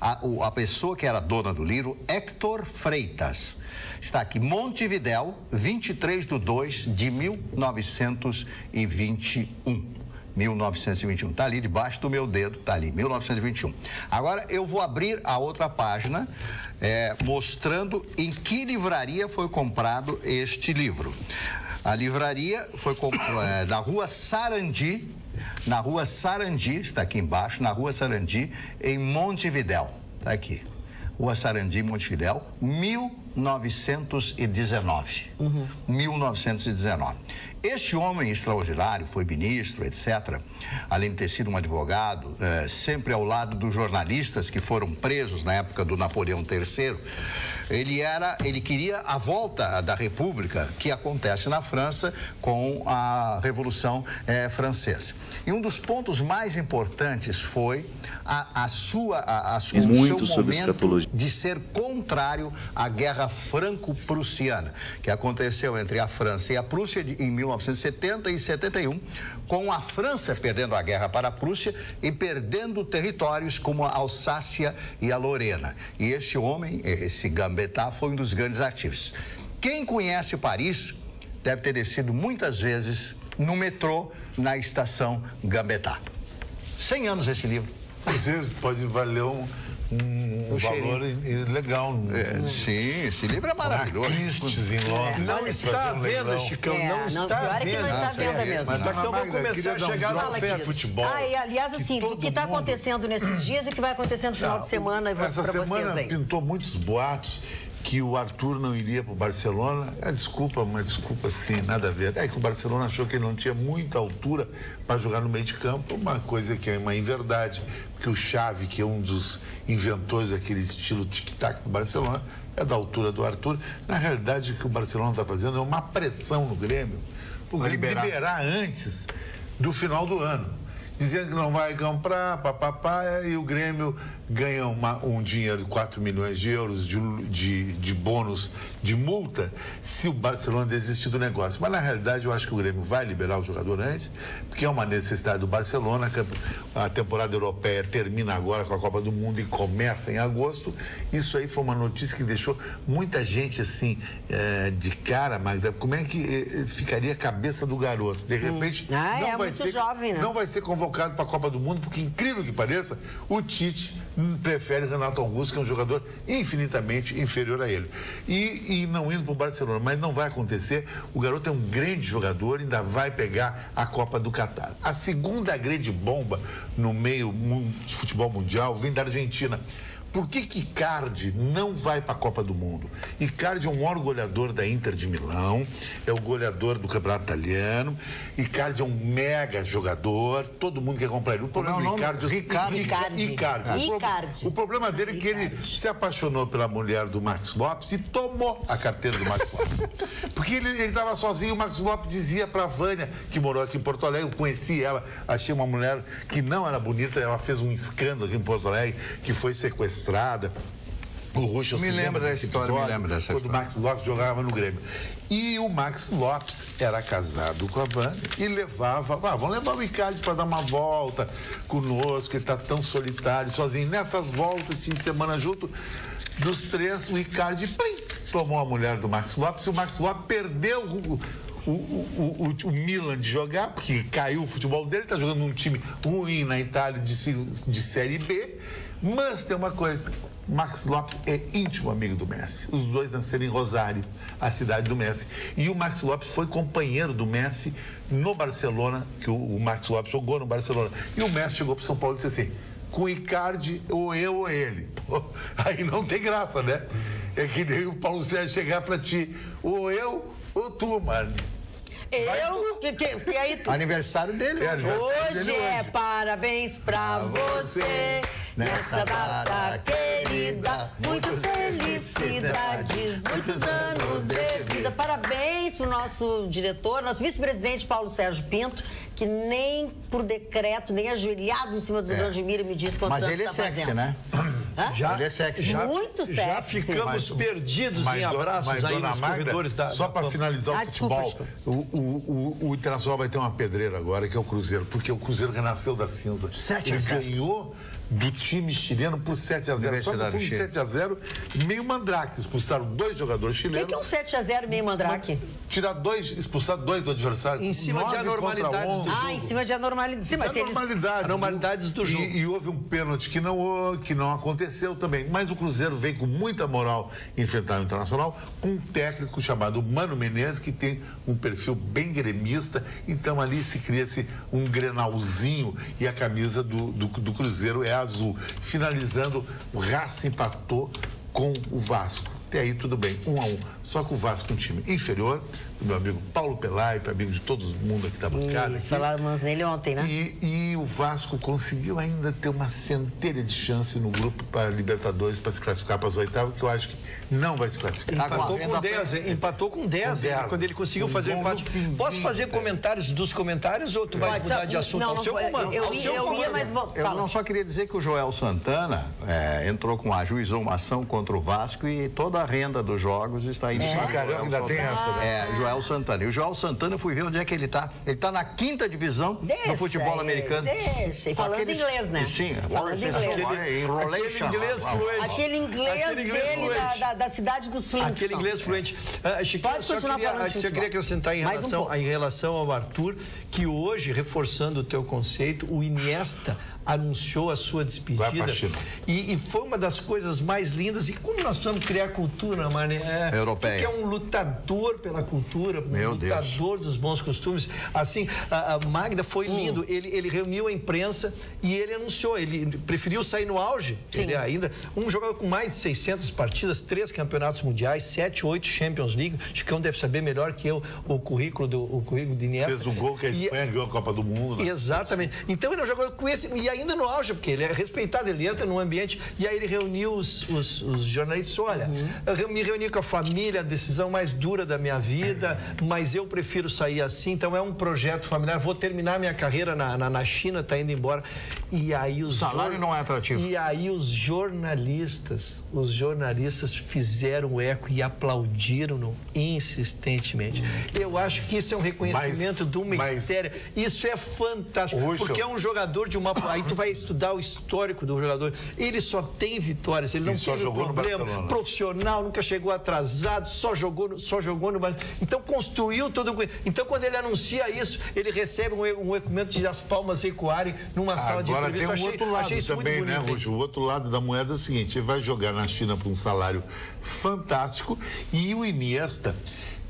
a pessoa que era dona do livro, Héctor Freitas. Está aqui, Montevidéu, 23/2 de 1921. 1921, tá ali debaixo do meu dedo, tá ali, 1921. Agora eu vou abrir a outra página, mostrando em que livraria foi comprado este livro. A livraria foi na Rua Sarandi, está aqui embaixo, na Rua Sarandi, em Montevidéu, tá aqui. Rua Sarandi, Montevidéu, 1919. 1919. Este homem extraordinário, foi ministro, etc., além de ter sido um advogado, sempre ao lado dos jornalistas que foram presos na época do Napoleão III, ele queria a volta da República, que acontece na França com a Revolução Francesa. E um dos pontos mais importantes foi o seu momento de ser contrário à Guerra Franco-Prussiana, que aconteceu entre a França e a Prússia em 1970 e 71, com a França perdendo a guerra para a Prússia e perdendo territórios como a Alsácia e a Lorena. E este homem, esse Gambetta, foi um dos grandes artífices. Quem conhece Paris deve ter descido muitas vezes no metrô, na estação Gambetta. 100 anos esse livro. Pode valer um valor legal. Sim, esse livro é maravilhoso. Em Londres. Não está à venda, Chicão, não está à venda. Pior é que não está à venda mesmo. Mas então vamos começar a chegar na festa de futebol. E aliás, assim, o que está acontecendo nesses dias e o que vai acontecer no final de semana para vocês aí. Essa semana pintou muitos boatos que o Arthur não iria para o Barcelona. Desculpa, sim, nada a ver. Que o Barcelona achou que ele não tinha muita altura para jogar no meio de campo, uma coisa que é uma inverdade, porque o Xavi, que é um dos inventores daquele estilo tic-tac do Barcelona, é da altura do Arthur. Na realidade, o que o Barcelona está fazendo é uma pressão no Grêmio, para o Grêmio liberar antes do final do ano, dizendo que não vai comprar, e o Grêmio ganha um dinheiro de 4 milhões de euros de bônus de multa se o Barcelona desistir do negócio. Mas, na realidade, eu acho que o Grêmio vai liberar o jogador antes, porque é uma necessidade do Barcelona. A temporada europeia termina agora com a Copa do Mundo e começa em agosto. Isso aí foi uma notícia que deixou muita gente, assim, de cara, Magda. Como é que ficaria a cabeça do garoto? De repente, não vai ser convocado para a Copa do Mundo, porque, incrível que pareça, o Tite prefere Renato Augusto, que é um jogador infinitamente inferior a ele. E não indo para o Barcelona, mas não vai acontecer. O garoto é um grande jogador, ainda vai pegar a Copa do Catar. A segunda grande bomba no meio de futebol mundial vem da Argentina. Por que Icardi não vai para a Copa do Mundo? Icardi é um maior goleador da Inter de Milão, é o goleador do Campeonato Italiano. Icardi é um mega jogador, todo mundo quer comprar ele. O problema do Icardi O problema dele é que ele se apaixonou pela mulher do Max Lopes e tomou a carteira do Max Lopes. Porque ele estava sozinho, o Max Lopes dizia para a Vânia, que morou aqui em Porto Alegre, eu conheci ela, achei uma mulher que não era bonita, ela fez um escândalo aqui em Porto Alegre, que foi sequestrada. O Russo me lembra dessa história. Quando o Max Lopes jogava no Grêmio. E o Max Lopes era casado com a Vânia e levava, vamos levar o Icardi para dar uma volta conosco, ele está tão solitário, sozinho. Nessas voltas, fim de semana junto, dos três, o Icardi tomou a mulher do Max Lopes e o Max Lopes perdeu o Milan de jogar, porque caiu o futebol dele, está jogando num time ruim na Itália de Série B. Mas tem uma coisa, Max Lopes é íntimo amigo do Messi. Os dois nasceram em Rosário, a cidade do Messi. E o Max Lopes foi companheiro do Messi no Barcelona, que o Max Lopes jogou no Barcelona. E o Messi chegou para São Paulo e disse assim, com o Icardi, ou eu ou ele. Pô, aí não tem graça, né? É que nem o Paulo Sérgio chegar para ti, ou eu ou tu, mano. Que aí tu... Aniversário dele. Hoje é parabéns pra você, nessa data querida, muitas felicidades, muitos anos de vida. Parabéns pro nosso diretor, nosso vice-presidente Paulo Sérgio Pinto, que nem por decreto, nem ajoelhado em cima do Vladimir me disse quantos anos está fazendo. Mas ele é sexy, né? Ele é sexy. Muito sexy. Já ficamos perdidos em abraços aí nos corredores da... Só para finalizar o futebol, desculpa. o Internacional vai ter uma pedreira agora, que é o Cruzeiro, porque o Cruzeiro renasceu da cinza. 7 a Ele 0. ganhou do time chileno por 7-0. Só que foi um 7-0, meio mandrake. Expulsaram 2 jogadores O chilenos. que é um 7-0 meio mandrake? Expulsar 2 do adversário. Em cima de 9 anormalidades contra 11. do jogo. Em cima de anormalidades. Sim, mas Anormalidades do jogo. E houve um pênalti que não aconteceu também. Mas o Cruzeiro veio com muita moral enfrentar o Internacional com um técnico chamado Mano Menezes, que tem um perfil bem gremista. Então ali se cria-se um grenalzinho e a camisa do Cruzeiro é azul. Finalizando, o Racing empatou com o Vasco. Até aí tudo bem, 1-1. Só que o Vasco é um time inferior, do meu amigo Paulo Pelai, amigo de todo mundo aqui da bancada. Isso, falávamos nele ontem, né? E o Vasco conseguiu ainda ter uma centelha de chance no grupo para Libertadores, para se classificar para as oitavas, que eu acho que não vai se classificar. Empatou com 10, quando ele conseguiu fazer o empate. Posso fazer comentários dos comentários ou tu vai mudar de assunto? Não, Eu não só queria dizer que o Joel Santana entrou com ajuizou uma ação contra o Vasco e toda a renda dos jogos está indo para Caramba, ainda tem essa, né? Joel Santana. E o Joel Santana, eu fui ver onde é que ele está. Ele está na 5ª divisão do futebol americano. Deixa. E falando inglês, né? Sim, falando inglês. Aquele inglês dele da cidade dos Flintstones. Aquele inglês fluente. Pode continuar falando de eu queria acrescentar em relação ao Arthur, que hoje, reforçando o teu conceito, o Iniesta anunciou a sua despedida. E foi uma das coisas mais lindas. E como nós precisamos criar cultura, Marne? Europeia. Que é um lutador pela cultura, lutador dos bons costumes. Assim, a Magda foi lindo. Ele reuniu a imprensa e ele anunciou. Ele preferiu sair no auge. Sim. Ele ainda um jogador com mais de 600 partidas, 3 campeonatos mundiais, 7, 8 Champions League. Chicão deve saber melhor que eu o currículo de Iniesta. Fez um gol que a Espanha ganhou a Copa do Mundo. Né? Exatamente. Então ele é um jogador com esse... E ainda no auge, porque ele é respeitado, ele entra num ambiente... E aí ele reuniu os jornalistas. Olha, eu me reuni com a família, a decisão mais dura da minha vida, mas eu prefiro sair assim. Então é um projeto familiar. Vou terminar minha carreira na China, tá indo embora. E aí o salário não é atrativo. E aí os jornalistas fizeram eco e aplaudiram-no insistentemente. Eu acho que isso é um reconhecimento de uma história. Isso é fantástico. Porque é um jogador de uma... Aí tu vai estudar o histórico do jogador. Ele só tem vitórias. Ele não teve problema profissional, nunca chegou atrasado, só jogou no Barcelona. Então construiu todo... Então quando ele anuncia isso, ele recebe um equipamento de as palmas ecoarem numa sala de entrevista. Tem um outro lado também, né, Rússio? O outro lado da moeda é o seguinte, ele vai jogar na China por um salário fantástico e o Iniesta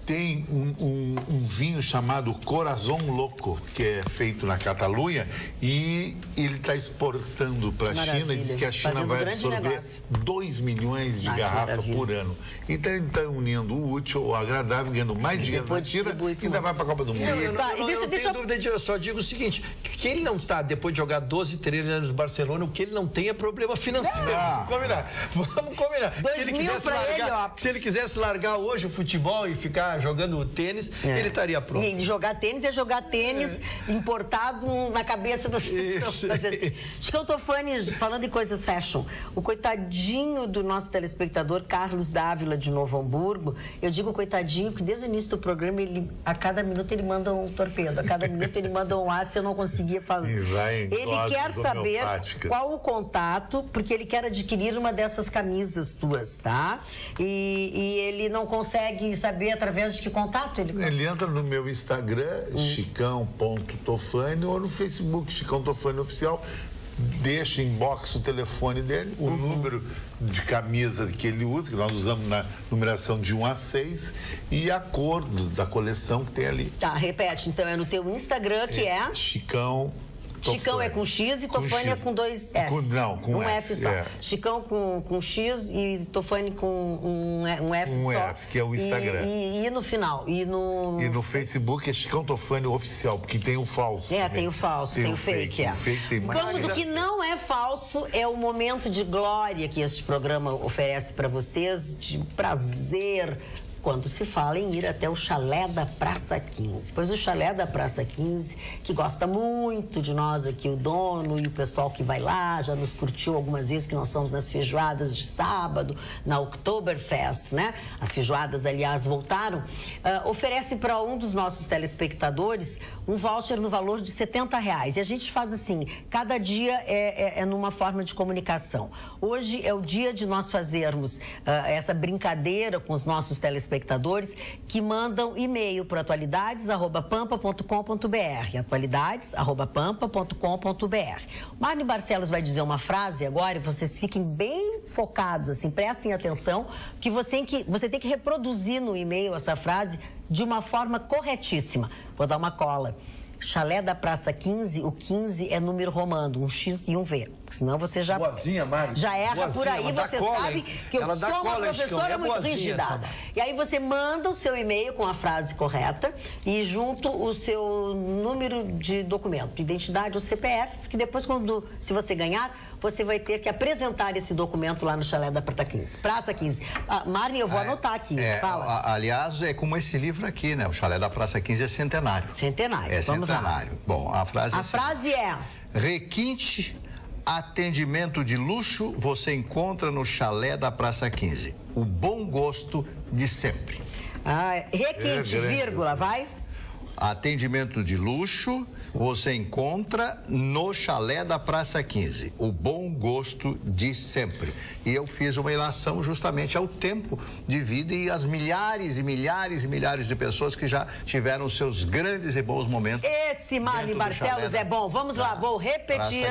tem um vinho chamado Corazón Loco, que é feito na Catalunha e ele está exportando para a China e diz que a China vai absorver 2 milhões de garrafas por ano. Então ele está unindo o útil ao agradável, ganhando mais dinheiro na China e ainda vai para a Copa do Mundo. Eu não tenho dúvida, eu só digo o seguinte, que ele não está, depois de jogar 12 treinos anos no Barcelona, o que ele não tem é problema financeiro. Vamos combinar. Se ele quisesse largar hoje o futebol e ficar jogando tênis, ele estaria pronto. E jogar tênis é jogar tênis importado na cabeça das pessoas. Chicão Tofani, falando em coisas fashion, o coitadinho do nosso telespectador Carlos Dávila de Novo Hamburgo, eu digo coitadinho porque desde o início do programa, a cada minuto ele manda um torpedo, a cada minuto ele manda um WhatsApp, eu não conseguia falar. Ele quer saber qual o contato, porque ele quer adquirir uma dessas camisas tuas, tá? E ele não consegue saber através de que contato ele entra no meu Instagram, chicão.tofani, ou no Facebook, Chicão Tofani Oficial. deixa em box o telefone dele, o número de camisa que ele usa, que nós usamos na numeração de 1 a 6, e a cor da coleção que tem ali. Tá, repete. Então é no teu Instagram, que é... Chicão. Chicão é com X e Tofani é com 2 F. Não, com um F só. Chicão com X e Tofani com um F só. Um F, que é o Instagram. E no final? E no Facebook é Chicão Tofani Oficial, porque tem o falso. Tem o falso, tem o fake. O fake tem mais. Vamos, o que não é falso é o momento de glória que este programa oferece para vocês, de prazer, quando se fala em ir até o Chalé da Praça 15. Pois o Chalé da Praça 15, que gosta muito de nós aqui, o dono e o pessoal que vai lá, já nos curtiu algumas vezes, que nós somos nas feijoadas de sábado, na Oktoberfest, né? As feijoadas, aliás, voltaram. Oferece para um dos nossos telespectadores um voucher no valor de R$70. E a gente faz assim, cada dia é numa forma de comunicação. Hoje é o dia de nós fazermos essa brincadeira com os nossos telespectadores que mandam e-mail para atualidades@pampa.com.br, atualidades@pampa.com.br. O Marne Barcelos vai dizer uma frase agora e vocês fiquem bem focados, assim, prestem atenção, que você tem que reproduzir no e-mail essa frase de uma forma corretíssima. Vou dar uma cola. Chalé da Praça 15, o 15 é número romano, um X e um V. Senão você já erra boazinha, por aí. Você cola, sabe que eu sou uma professora muito rígida. E aí você manda o seu e-mail com a frase correta e junto o seu número de documento, identidade ou CPF, porque depois, se você ganhar, você vai ter que apresentar esse documento lá no Chalé da Praça 15. Marne, eu vou anotar aqui. Fala. Aliás, é como esse livro aqui, né? O Chalé da Praça 15 é centenário. Centenário. Vamos centenário. Lá. Bom, a frase é... Requinte, atendimento de luxo, você encontra no Chalé da Praça 15. O bom gosto de sempre. Requinte, vírgula, vai. Atendimento de luxo, você encontra no Chalé da Praça 15. O bom gosto de sempre. E eu fiz uma ilação justamente ao tempo de vida e às milhares e milhares e milhares de pessoas que já tiveram seus grandes e bons momentos. Esse Marne Barcelos é bom. Vamos lá, vou repetir.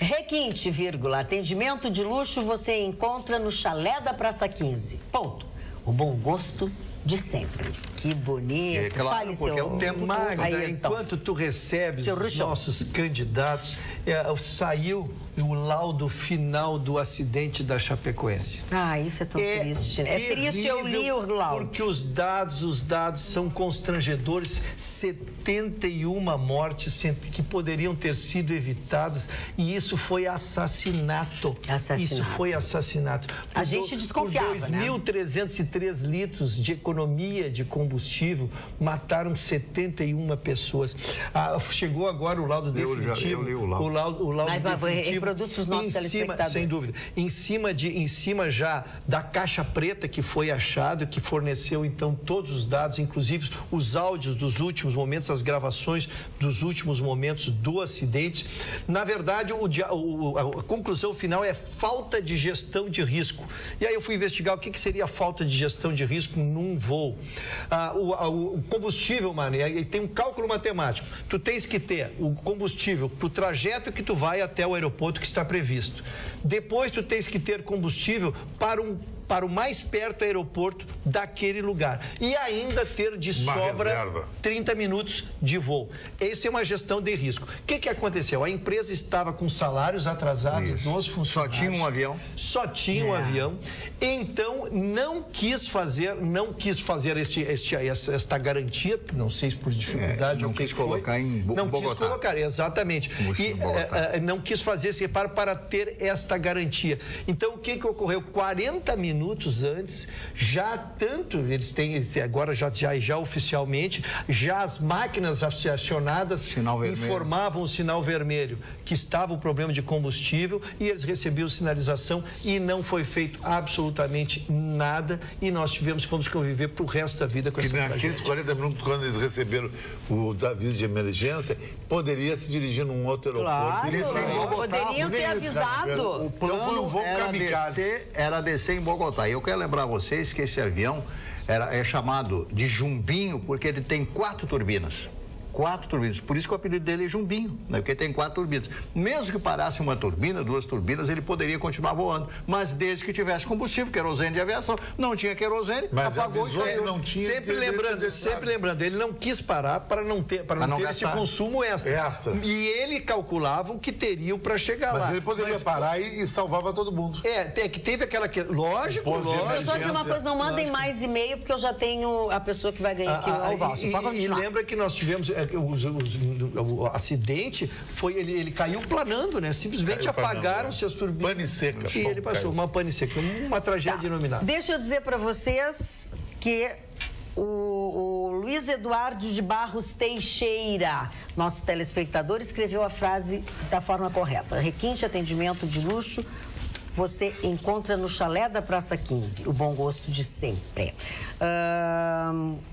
Requinte, vírgula, atendimento de luxo você encontra no Chalé da Praça 15. Ponto. O bom gosto de sempre. Que bonito. É claro, porque é o tempo. Magda, aí, então, enquanto tu recebes os nossos candidatos, saiu o laudo final do acidente da Chapecoense. Isso é tão triste. É triste, eu li o laudo. Porque os dados são constrangedores. 71 mortes que poderiam ter sido evitadas, e isso foi assassinato. Isso foi assassinato. A gente desconfiava, 2.303 litros de economia de combustível mataram 71 pessoas. Chegou agora o laudo definitivo. Eu li o laudo. Mas reproduz para os nossos telespectadores. Sem dúvida. Em cima já da caixa preta que foi achado, que forneceu então todos os dados, inclusive os áudios dos últimos momentos, as gravações dos últimos momentos do acidente. Na verdade, a conclusão final é falta de gestão de risco. E aí eu fui investigar o que seria a falta de gestão de risco num voo. O combustível, mano, tem um cálculo matemático. Tu tens que ter o combustível para o trajeto que tu vai até o aeroporto que está previsto. Depois tu tens que ter combustível para o mais perto aeroporto daquele lugar. E ainda ter de sobra reserva. 30 minutos de voo. Essa é uma gestão de risco. O que aconteceu? A empresa estava com salários atrasados nos funcionários. Só tinha um avião. Só tinha um avião. Então, não quis fazer esta garantia, não sei se por dificuldade ou o que foi. Não quis colocar, exatamente. Não quis fazer esse reparo para ter esta garantia. Então, o que ocorreu? 40 minutos antes, eles têm agora já oficialmente, já as máquinas acionadas informavam o sinal vermelho, que estava o problema de combustível, e eles recebiam sinalização e não foi feito absolutamente nada, e nós fomos conviver pro resto da vida com essa tragédia. Naqueles 40 minutos, quando eles receberam os avisos de emergência, poderia se dirigir num outro aeroporto. Claro, poderiam ter avisado. O plano era descer em Bogotá. E eu quero lembrar a vocês que esse avião é chamado de Jumbinho porque ele tem 4 turbinas. 4 turbinas. Por isso que o apelido dele é Jumbinho, né? Porque tem 4 turbinas. Mesmo que parasse uma turbina, 2 turbinas, ele poderia continuar voando. Mas desde que tivesse combustível, querosene de aviação, não tinha querosene, mas apagou e caiu. Não tinha. Sempre lembrando, ele não quis parar para não ter esse consumo extra. E ele calculava o que teriam para chegar lá. Mas ele poderia parar e salvava todo mundo. É que teve aquela... Lógico. Deixa eu só dizer uma coisa, não mandem mais e-mail, porque eu já tenho a pessoa que vai ganhar aqui o voucher. E lembra que nós tivemos o acidente, ele caiu planando, né? Simplesmente apagaram seus turbinas. Pane seca. E ele passou uma pane seca, uma tragédia inominável. Deixa eu dizer para vocês que o Luiz Eduardo de Barros Teixeira, nosso telespectador, escreveu a frase da forma correta. Requinte atendimento de luxo você encontra no chalé da Praça 15, o bom gosto de sempre.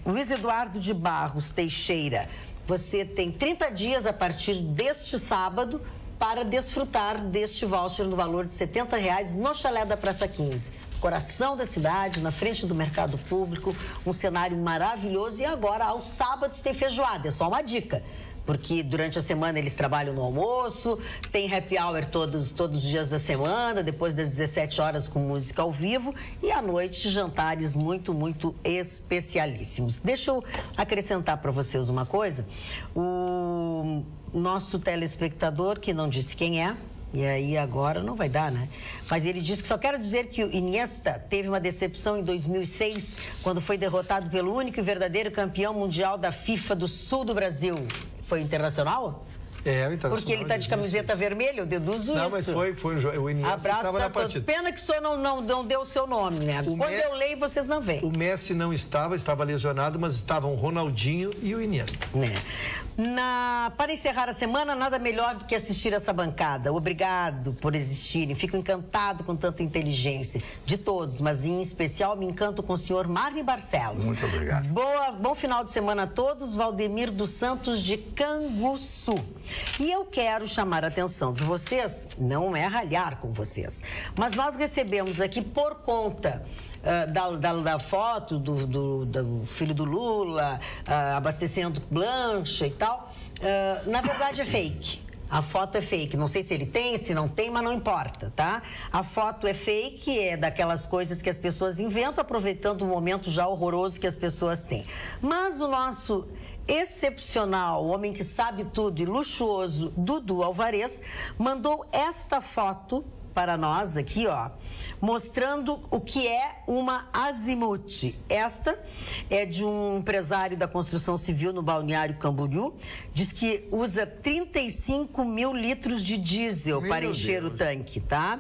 Luiz Eduardo de Barros Teixeira, você tem 30 dias a partir deste sábado para desfrutar deste voucher no valor de R$ 70 no chalé da Praça 15. Coração da cidade, na frente do mercado público, um cenário maravilhoso. E agora, aos sábados, tem feijoada, é só uma dica. Porque durante a semana eles trabalham no almoço, tem happy hour todos os dias da semana, depois das 17 horas com música ao vivo, e à noite jantares muito, muito especialíssimos. Deixa eu acrescentar para vocês uma coisa. O nosso telespectador, que não disse quem é, e aí agora não vai dar, né? Mas ele disse que só quero dizer que o Iniesta teve uma decepção em 2006, quando foi derrotado pelo único e verdadeiro campeão mundial da FIFA do sul do Brasil. Foi o Internacional? É, o Internacional. Porque ele está de camiseta vermelha, eu deduzo isso. Não, mas foi o Iniesta. Abraço a todos. Pena que o senhor não deu o seu nome, né? Quando eu leio, vocês não veem. O Messi não estava lesionado, mas estavam o Ronaldinho e o Iniesta. Para encerrar a semana, nada melhor do que assistir essa bancada. Obrigado por existirem. Fico encantado com tanta inteligência de todos, mas em especial me encanto com o senhor Marne Barcelos. Muito obrigado. Bom final de semana a todos. Valdemir dos Santos de Canguçu. E eu quero chamar a atenção de vocês, não é ralhar com vocês, mas nós recebemos aqui por conta da foto do filho do Lula, abastecendo lancha e tal, na verdade é fake. A foto é fake, não sei se ele tem, se não tem, mas não importa, tá? A foto é fake, é daquelas coisas que as pessoas inventam, aproveitando o momento já horroroso que as pessoas têm. Mas o nosso excepcional, o homem que sabe tudo e luxuoso, Dudu Alvarez, mandou esta foto para nós aqui, ó, mostrando o que é uma azimuth. Esta é de um empresário da construção civil no Balneário Camboriú. Diz que usa 35 mil litros de diesel para encher o tanque, tá?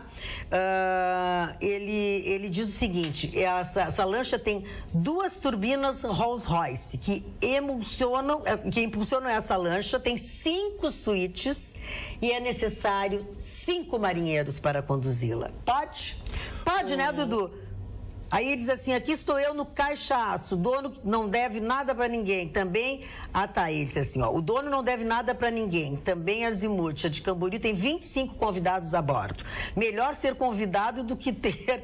Ele diz o seguinte, essa lancha tem 2 turbinas Rolls-Royce que impulsionam essa lancha, tem 5 suítes e é necessário 5 marinheiros para conduzi-la. Pode? Pode, né, Dudu? Aí ele diz assim, aqui estou eu no caixaço, o dono não deve nada para ninguém, também... ele disse assim, ó, o dono não deve nada para ninguém, também a Azimuth, a de Camboriú, tem 25 convidados a bordo. Melhor ser convidado do que ter...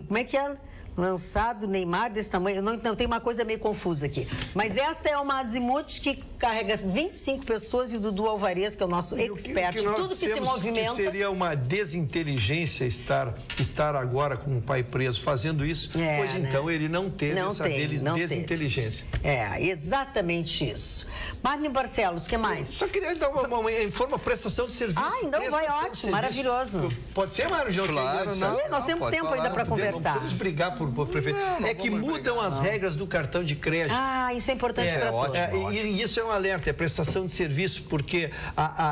Como é que é? Lançado Neymar desse tamanho, não tem uma coisa meio confusa aqui. Mas esta é uma Azimuth que carrega 25 pessoas e o Dudu Alvarez, que é o nosso expert em tudo que se movimenta. Que seria uma desinteligência estar agora com o pai preso fazendo isso, pois então ele não teve desinteligência. Exatamente isso. Marne Barcelos, o que mais? Só queria dar uma prestação de serviço. Então vai ótimo, maravilhoso. Pode ser, Mário? Claro, nós temos tempo ainda para conversar. Não podemos brigar por prefeito. É que mudam as regras do cartão de crédito. Isso é importante para todos. E isso é um alerta, é prestação de serviço, porque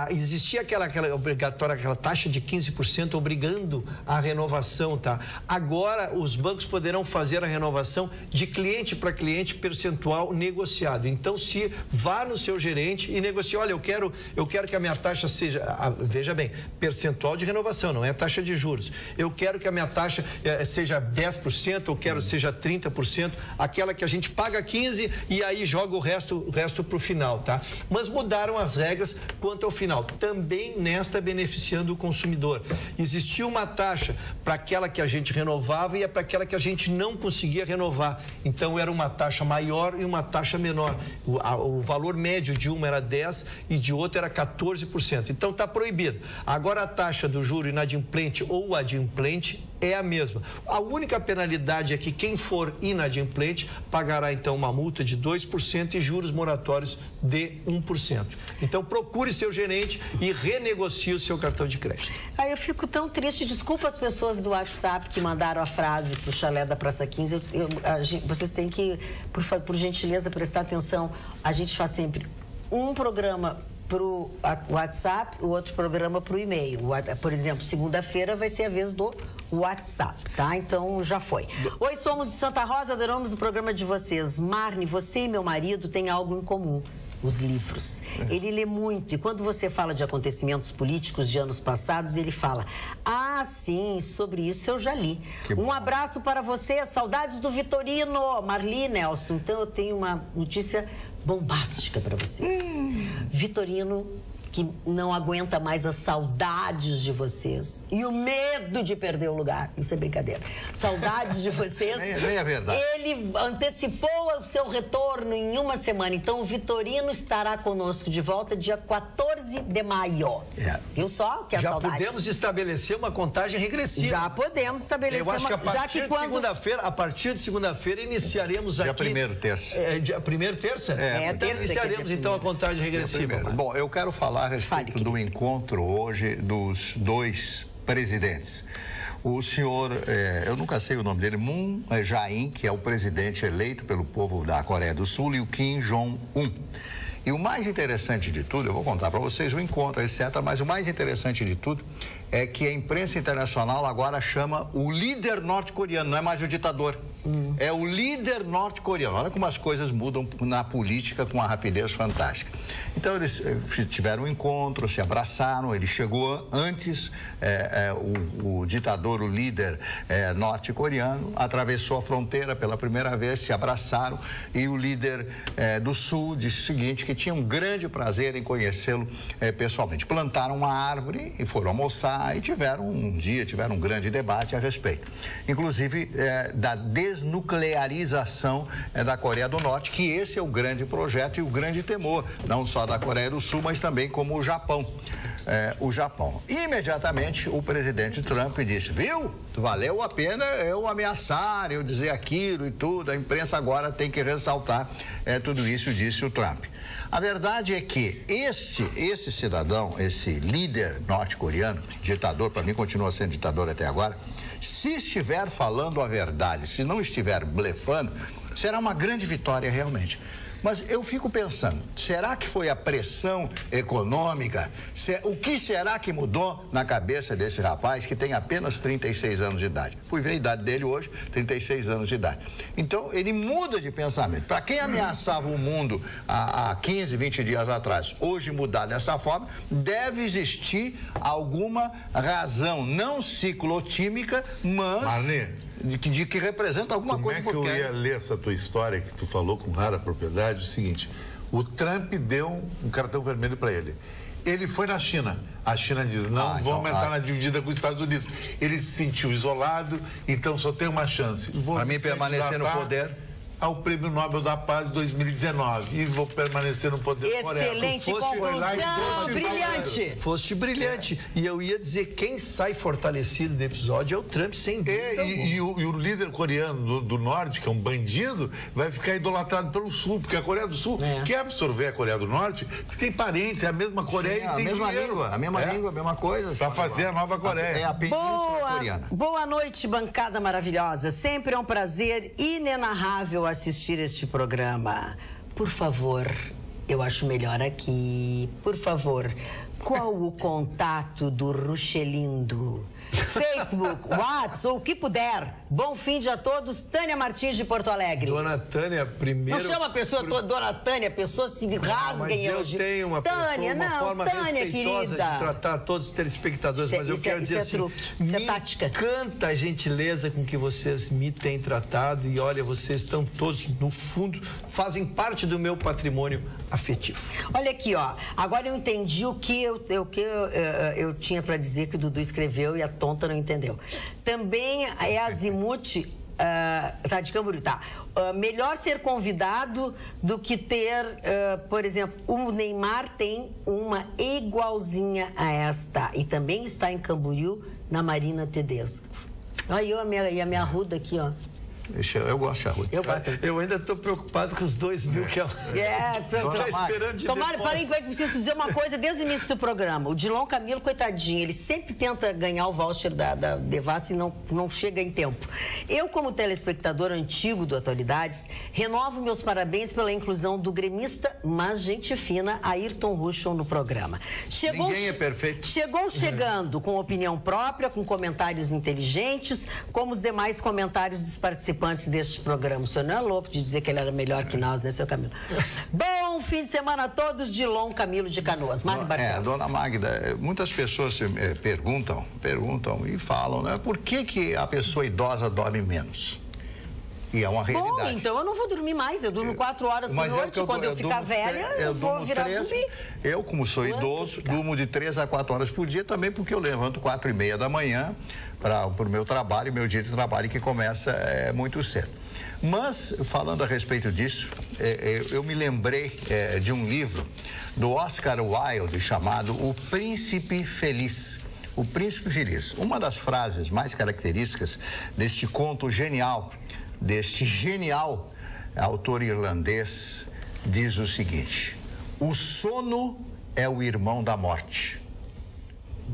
existia aquela obrigatória, aquela taxa de 15% obrigando a renovação, tá? Agora os bancos poderão fazer a renovação de cliente para cliente, percentual negociado. Então, se vá no seu gerente e negocie, olha, eu quero que a minha taxa seja, veja bem, percentual de renovação, não é taxa de juros. Eu quero que a minha taxa seja 10%, eu quero seja 30%, aquela que a gente paga 15% e aí joga o resto para o final, tá? Mas mudaram as regras quanto ao final, também nesta beneficiando o consumidor. Existia uma taxa para aquela que a gente renovava e para aquela que a gente não conseguia renovar. Então era uma taxa maior e uma taxa menor. O valor médio de uma era 10% e de outra era 14%. Então está proibido. Agora a taxa do juro inadimplente ou adimplente é a mesma. A única penalidade é que quem for inadimplente pagará então uma multa de 2% e juros moratórios de 1%. Então procure seu gerente e renegocie o seu cartão de crédito. Eu fico tão triste, desculpa as pessoas do WhatsApp que mandaram a frase pro chalé da Praça 15, vocês têm que, por gentileza, prestar atenção, a gente faz sempre um programa pro WhatsApp, o outro programa pro e-mail. Por exemplo, segunda-feira vai ser a vez do WhatsApp, tá? Então já foi. Oi, somos de Santa Rosa, adoramos o programa de vocês. Marne, você e meu marido têm algo em comum. Os livros. Ele lê muito e quando você fala de acontecimentos políticos de anos passados, ele fala: ah, sim, sobre isso eu já li. Um abraço para você, saudades do Vitorino. Marli Nelson. Então eu tenho uma notícia bombástica para vocês. Vitorino, que não aguenta mais as saudades de vocês e o medo de perder o lugar. Isso é brincadeira. Saudades de vocês. Nem é verdade. Ele antecipou o seu retorno em uma semana. Então, o Vitorino estará conosco de volta dia 14 de maio. Viu só? Que é já saudade. podemos estabelecer uma contagem regressiva. Já podemos estabelecer Eu acho que a partir de segunda-feira, iniciaremos dia aqui... Dia 1º, terça. Dia 1º, terça? Então, terça. Iniciaremos, então, a contagem regressiva. Bom, eu quero falar a respeito do encontro hoje dos dois presidentes. O senhor, eu nunca sei o nome dele, Moon Jae-in, que é o presidente eleito pelo povo da Coreia do Sul, e o Kim Jong-un. E o mais interessante de tudo, eu vou contar para vocês o encontro, etc., mas o mais interessante de tudo é que a imprensa internacional agora chama o líder norte-coreano, não é mais o ditador, é o líder norte-coreano. Olha como as coisas mudam na política com uma rapidez fantástica. Então, eles tiveram um encontro, se abraçaram, ele chegou antes, o ditador, o líder norte-coreano, atravessou a fronteira pela primeira vez, se abraçaram, e o líder do sul disse o seguinte, que tinha um grande prazer em conhecê-lo pessoalmente. Plantaram uma árvore e foram almoçar e tiveram um grande debate a respeito. Inclusive da desnuclearização da Coreia do Norte, que esse é o grande projeto e o grande temor, não só da Coreia do Sul, mas também como o Japão. Imediatamente, o presidente Trump disse, viu? Valeu a pena eu ameaçar, eu dizer aquilo e tudo, a imprensa agora tem que ressaltar tudo isso, disse o Trump. A verdade é que esse cidadão, esse líder norte-coreano, ditador, para mim continua sendo ditador até agora, se estiver falando a verdade, se não estiver blefando, será uma grande vitória realmente. Mas eu fico pensando, será que foi a pressão econômica? O que será que mudou na cabeça desse rapaz que tem apenas 36 anos de idade? Fui ver a idade dele hoje, 36 anos de idade. Então, ele muda de pensamento. Para quem ameaçava o mundo há 15, 20 dias atrás, hoje mudar dessa forma, deve existir alguma razão, não ciclotímica, mas... Marli, de que representa alguma coisa. Como é que eu ia ler essa tua história que tu falou com rara propriedade? O seguinte, o Trump deu um cartão vermelho para ele. Ele foi na China. A China diz, não, vamos entrar na dividida com os Estados Unidos. Ele se sentiu isolado, então só tem uma chance. Para mim permanecer no poder... ao Prêmio Nobel da Paz 2019 e vou permanecer no poder. Excelente conclusão, brilhante. Foste brilhante. E eu ia dizer, quem sai fortalecido do episódio é o Trump, sem dúvida. E o líder coreano do norte, que é um bandido, vai ficar idolatrado pelo sul, porque a Coreia do Sul quer absorver a Coreia do Norte, porque tem parentes, é a mesma Coreia e tem mesma dinheiro. Língua, a mesma língua, a mesma coisa. Para fazer a nova Coreia. É a península coreana. Boa noite, bancada maravilhosa. Sempre é um prazer inenarrável assistir este programa. Por favor, eu acho melhor aqui. Por favor, qual o contato do Ruxelindo? Facebook, WhatsApp, ou o que puder. Bom fim de a todos. Tânia Martins, de Porto Alegre. Dona Tânia, primeiro... Não chama a pessoa Dona Tânia, a pessoa se rasga em elogio. Mas eu tenho uma forma respeitosa de tratar todos os telespectadores, mas eu quero dizer assim... Isso é tática. Me encanta a gentileza com que vocês me têm tratado e, olha, vocês estão todos, no fundo, fazem parte do meu patrimônio afetivo. Olha aqui, ó. Agora eu entendi o que eu tinha para dizer que o Dudu escreveu e a tonta não entendeu. Também é azimuth Tá, de Camboriú, tá. Melhor ser convidado do que ter, por exemplo, o Neymar tem uma igualzinha a esta. E também está em Camboriú, na Marina Tedesco. Olha eu e a minha Arruda aqui, ó. Eu gosto de Arruda. Eu gosto. Eu ainda estou preocupado com os 2.000 que ela tá esperando de Tomara, parei, preciso dizer uma coisa desde o início do programa. O Dilon Camilo, coitadinho, ele sempre tenta ganhar o voucher da Devassa e não chega em tempo. Eu, como telespectador antigo do Atualidades, renovo meus parabéns pela inclusão do gremista, mas gente fina, Ayrton Ruschel no programa. Ninguém é perfeito. Chegou chegando com opinião própria, com comentários inteligentes, como os demais comentários dos participantes deste programa. O senhor não é louco de dizer que ele era melhor que nós, né, seu Camilo? Bom fim de semana a todos, Dilon Camilo de Canoas. Magda Barcelos. Dona Magda, muitas pessoas perguntam e falam, né? Por que a pessoa idosa dorme menos? E é uma realidade. Bom, então eu não vou dormir mais. Eu durmo 4 horas por noite. Quando eu ficar velha, eu vou virar zumbi. Eu, como sou idoso, durmo de 3 a 4 horas por dia também, porque eu levanto 4h30 da manhã para o meu trabalho, meu dia de trabalho que começa muito cedo. Mas, falando a respeito disso, eu me lembrei de um livro do Oscar Wilde chamado O Príncipe Feliz. O Príncipe Feliz. Uma das frases mais características deste conto genial, deste genial autor irlandês, diz o seguinte: o sono é o irmão da morte.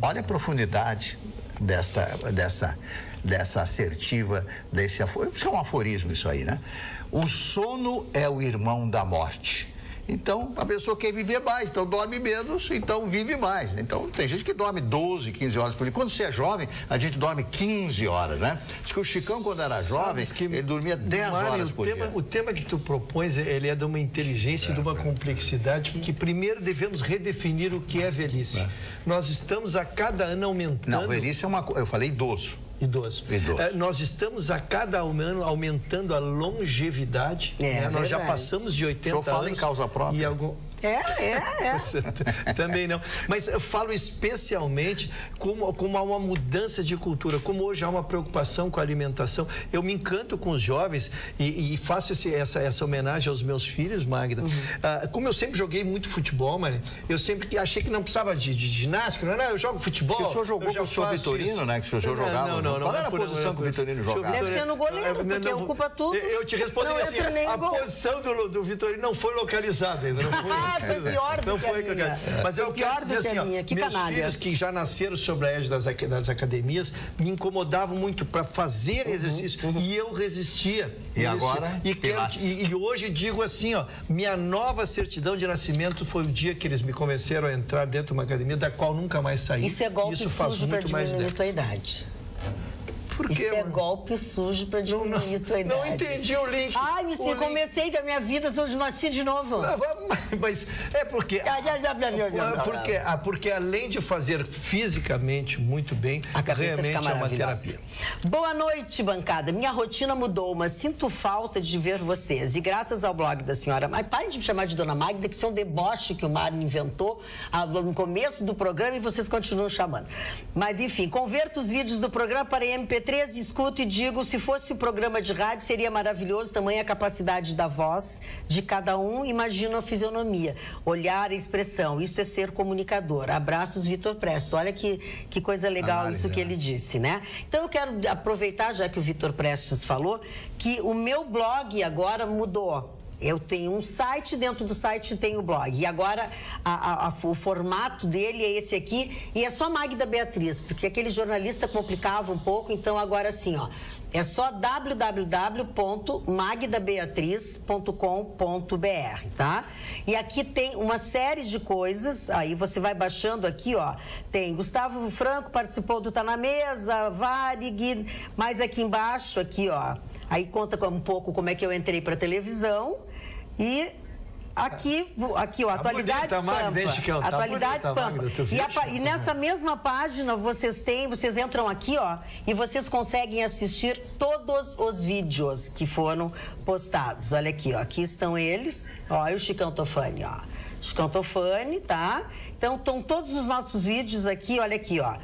Olha a profundidade dessa assertiva, isso é um aforismo isso aí, né? O sono é o irmão da morte. Então, a pessoa quer viver mais, então dorme menos, então vive mais. Então, tem gente que dorme 12, 15 horas por dia. Quando você é jovem, a gente dorme 15 horas, né? Diz que o Chicão, quando era jovem, ele dormia 10 horas por dia. O tema que tu propões, ele é de uma inteligência e de uma complexidade, porque primeiro devemos redefinir o que é velhice. Nós estamos a cada ano aumentando... Não, velhice é uma... Eu falei idoso. Idoso. Nós estamos a cada ano aumentando a longevidade. Nós já passamos de 80 anos. O senhor fala em causa própria? E algum... Também não. Mas eu falo especialmente como há uma mudança de cultura, como hoje há uma preocupação com a alimentação. Eu me encanto com os jovens e faço essa homenagem aos meus filhos, Magda. Como eu sempre joguei muito futebol, Maria, eu sempre achei que não precisava de ginástica. Não, eu jogo futebol. Que o senhor jogou com o senhor Vitorino, né? Que o senhor jogava. Não. Qual era a posição que o Vitorino jogava? Deve ser no goleiro, porque ocupa tudo. Eu te respondo assim, a posição do Vitorino não foi localizada ainda. Não foi. Foi pior do que a minha. Mas eu quero dizer assim, meus filhos que já nasceram sobre a égide das academias me incomodavam muito para fazer exercício e eu resistia. E agora? E hoje digo assim, ó, minha nova certidão de nascimento foi o dia que eles me convenceram a entrar dentro de uma academia da qual nunca mais saí. Isso é golpe sujo para diminuir a tua idade. Isso é golpe sujo para diminuir a tua idade. Não entendi o link. Ai, comecei da minha vida, nasci de novo. Mas é porque... Porque além de fazer fisicamente muito bem, realmente é uma terapia. Boa noite, bancada. Minha rotina mudou, mas sinto falta de ver vocês. E graças ao blog da senhora... Mas parem de me chamar de Dona Magda, que isso é um deboche que o Mário inventou no começo do programa e vocês continuam chamando. Mas, enfim, converto os vídeos do programa para MP3, escuto e digo, se fosse um programa de rádio, seria maravilhoso, tamanha a capacidade da voz de cada um, imagino a fisionomia, olhar e expressão, isso é ser comunicador. Abraços, Vitor Prestes. Olha que coisa legal isso que ele disse, né? Então eu quero aproveitar, já que o Vitor Prestes falou, que o meu blog agora mudou. Eu tenho um site, dentro do site tem o blog. E agora o formato dele é esse aqui. E é só Magda Beatriz, porque aquele jornalista complicava um pouco. Então agora sim, ó. É só www.magdabeatriz.com.br, tá? E aqui tem uma série de coisas, aí você vai baixando aqui, ó. Tem Gustavo Franco participou do Tá Na Mesa, Varig, mais aqui embaixo, aqui, ó. Aí conta um pouco como é que eu entrei para televisão e aqui ó, Atualidades Pampa. Atualidades Pampa. E nessa mesma página vocês entram aqui, ó, e vocês conseguem assistir todos os vídeos que foram postados. Olha aqui, ó, aqui estão eles. Ó, e o Chicão Tofani, ó. Chicão Tofani, tá? Então, estão todos os nossos vídeos aqui, olha aqui, ó.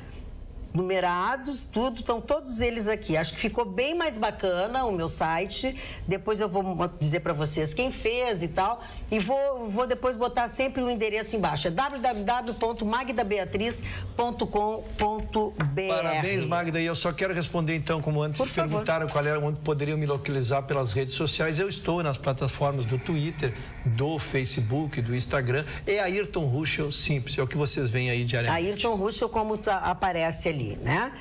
numerados, tudo, estão todos eles aqui. Acho que ficou bem mais bacana o meu site. Depois eu vou dizer para vocês quem fez e tal. E vou depois botar sempre o endereço embaixo. É www.magdabeatriz.com.br. Parabéns, Magda. E eu só quero responder, então, como antes perguntaram qual era, onde poderiam me localizar pelas redes sociais. Eu estou nas plataformas do Twitter, do Facebook, do Instagram. É Ayrton Ruschel, simples. É o que vocês veem aí diariamente. Ayrton Ruschel, como aparece ali, né?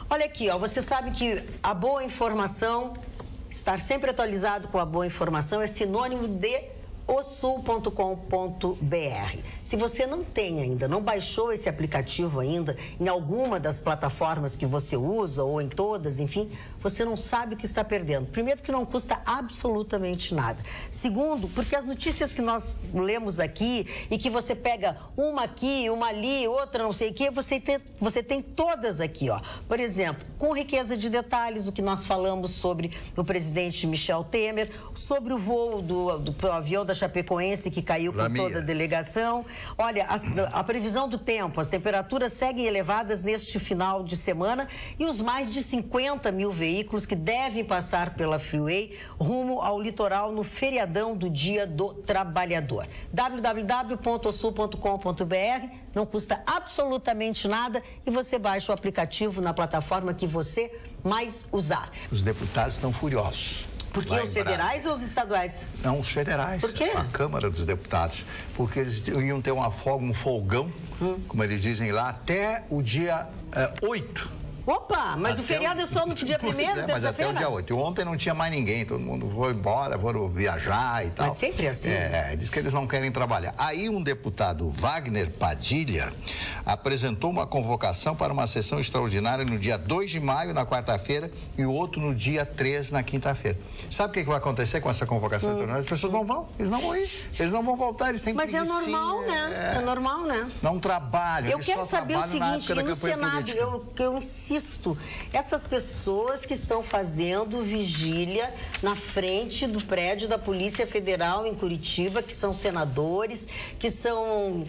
Olha aqui, ó. Você sabe que a boa informação, estar sempre atualizado com a boa informação é sinônimo de osul.com.br. Se você não tem ainda, não baixou esse aplicativo ainda em alguma das plataformas que você usa ou em todas, enfim, você não sabe o que está perdendo. Primeiro, que não custa absolutamente nada. Segundo, porque as notícias que nós lemos aqui e que você pega uma aqui, uma ali, outra não sei o quê, você tem todas aqui, ó. Por exemplo, com riqueza de detalhes, o que nós falamos sobre o presidente Michel Temer, sobre o voo do avião da Chapecoense que caiu com toda a delegação. Olha, a previsão do tempo, as temperaturas seguem elevadas neste final de semana e os mais de 50 mil veículos que devem passar pela Freeway rumo ao litoral no feriadão do Dia do Trabalhador. www.osul.com.br, não custa absolutamente nada e você baixa o aplicativo na plataforma que você mais usar. Os deputados estão furiosos. Por que os federais ou os estaduais? Não, os federais. Por quê? A Câmara dos Deputados. Porque eles iam ter uma folga, um folgão, como eles dizem lá, até o dia 8. Opa, mas o feriado é só no dia 1º, terça-feira? Mas até o dia 8. Ontem não tinha mais ninguém, todo mundo foi embora, foram viajar e tal. Mas sempre assim? Diz que eles não querem trabalhar. Aí um deputado, Wagner Padilha, apresentou uma convocação para uma sessão extraordinária no dia 2 de maio, na quarta-feira, e o outro no dia 3, na quinta-feira. Sabe o que vai acontecer com essa convocação extraordinária? As pessoas não vão, eles não vão ir, eles não vão voltar, eles têm que Mas é normal, né? É normal, né? Não trabalham, eu quero saber o seguinte, no Senado, eu insisto, essas pessoas que estão fazendo vigília na frente do prédio da Polícia Federal em Curitiba, que são senadores, que são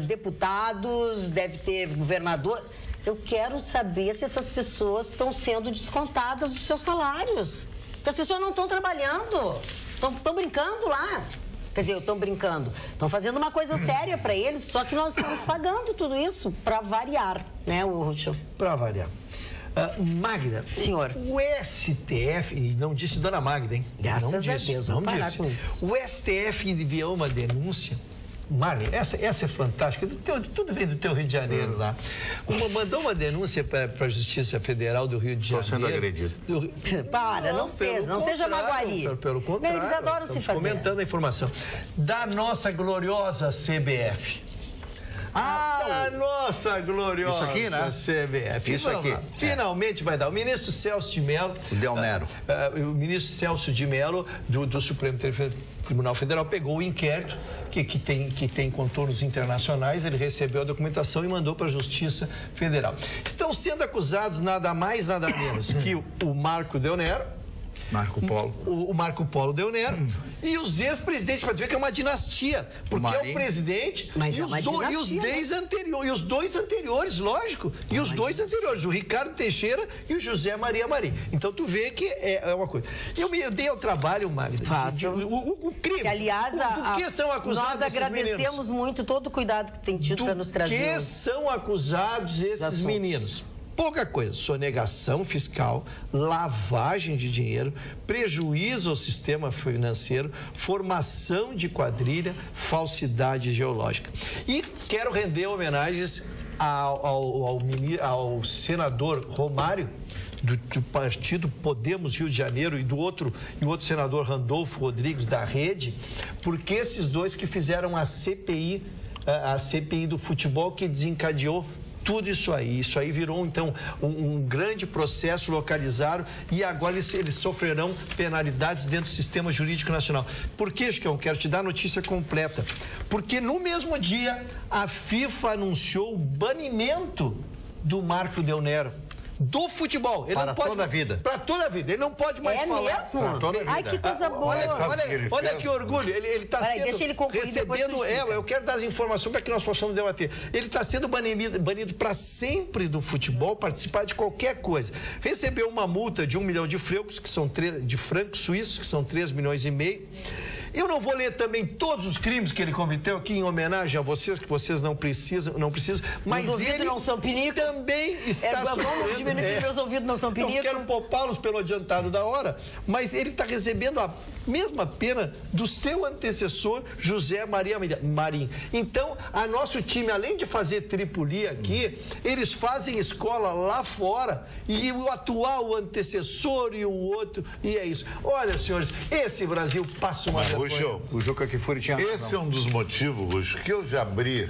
deputados, deve ter governador. Eu quero saber se essas pessoas estão sendo descontadas dos seus salários. Porque as pessoas não estão trabalhando, estão brincando lá. Quer dizer, estão brincando, estão fazendo uma coisa séria para eles, só que nós estamos pagando tudo isso para variar, né, Ruschel? Para variar. Magda, senhor, o STF, e não disse dona Magda, hein? Graças não a Deus, não vamos parar disse. com isso. O STF enviou uma denúncia. Marley, essa é fantástica, tudo vem do teu Rio de Janeiro lá. Mandou uma denúncia para a Justiça Federal do Rio de Janeiro. Estou sendo agredido. Não seja maguari. Pelo contrário, eles adoram se fazer. Comentando a informação da nossa gloriosa CBF. A nossa gloriosa isso aqui, né? CBF. Isso aqui. Finalmente vai dar. O ministro Celso de Mello. Del Nero. O ministro Celso de Mello, do Supremo Tribunal Federal, pegou o inquérito que tem contornos internacionais, ele recebeu a documentação e mandou para a Justiça Federal. Estão sendo acusados nada mais, nada menos que o Marco Del Nero, o Marco Polo Del Nero e os ex-presidentes, para ver que é uma dinastia, porque é o presidente e os dois anteriores, lógico, e os dois anteriores, o Ricardo Teixeira e o José Maria Marim. Então tu vê que é uma coisa. Eu dei ao trabalho, Magda, o crime. Que, aliás, do que são acusados nós agradecemos meninos? Muito todo o cuidado que tem tido para nos trazer. Do que são acusados esses meninos? Pouca coisa, sonegação fiscal, lavagem de dinheiro, prejuízo ao sistema financeiro, formação de quadrilha, falsidade geológica. E quero render homenagens ao senador Romário, do partido Podemos Rio de Janeiro, e o outro senador Randolfo Rodrigues, da Rede, porque esses dois que fizeram a CPI do futebol, que desencadeou tudo isso aí virou, então, um grande processo, localizaram, e agora eles sofrerão penalidades dentro do sistema jurídico nacional. Por que, Chicão? Quero te dar a notícia completa. Porque no mesmo dia, a FIFA anunciou o banimento do Marco Del Nero do futebol. Ele para não pode, toda a vida. Para toda a vida. Ele não pode mais falar. Mesmo? Para toda a vida. Ai, que coisa boa. Olha que orgulho. Ele está sendo deixa ele concluir, recebendo. Eu quero dar as informações para que nós possamos debater. Ele está sendo banido para sempre do futebol, participar de qualquer coisa. Recebeu uma multa de 1 milhão de francos, que são de francos suíços, que são 3,5 milhões. Eu não vou ler também todos os crimes que ele cometeu aqui em homenagem a vocês, que vocês não precisam, mas ele não são pinico. também está sofrendo. Diminuir que meus ouvidos não são pinico. Não quero poupá-los pelo adiantado da hora, mas ele está recebendo a mesma pena do seu antecessor, José Maria Marim. Então, a nosso time, além de fazer tripulia aqui, eles fazem escola lá fora e o atual antecessor e o outro, e é isso. Olha, senhores, esse Brasil passa uma vergonha. Ruxo, o Juca Kfouri tinha razão. Esse é um dos motivos, Ruxo, que eu já abri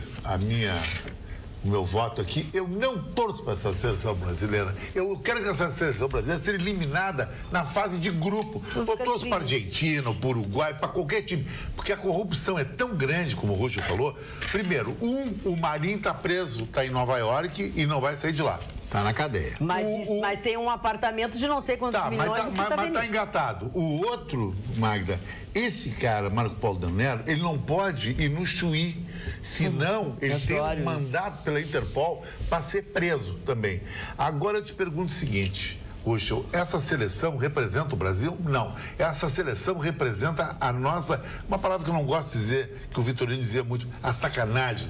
o meu voto aqui. Eu não torço para essa seleção brasileira. Eu quero que essa seleção brasileira seja eliminada na fase de grupo. Eu torço para a Argentina, para o Uruguai, para qualquer time. Porque a corrupção é tão grande, como o Ruxo falou. Primeiro, o Marinho está preso, está em Nova York e não vai sair de lá. Está na cadeia. Mas tem um apartamento de não sei quantos milhões. Mas está engatado. O outro, Magda, esse cara, Marco Paulo Del Nero, ele não pode ir no Chuí, senão ele tem um mandato pela Interpol para ser preso também. Agora eu te pergunto o seguinte, Ruxo, essa seleção representa o Brasil? Não. Essa seleção representa a nossa, uma palavra que eu não gosto de dizer, que o Vitorino dizia muito, a sacanagem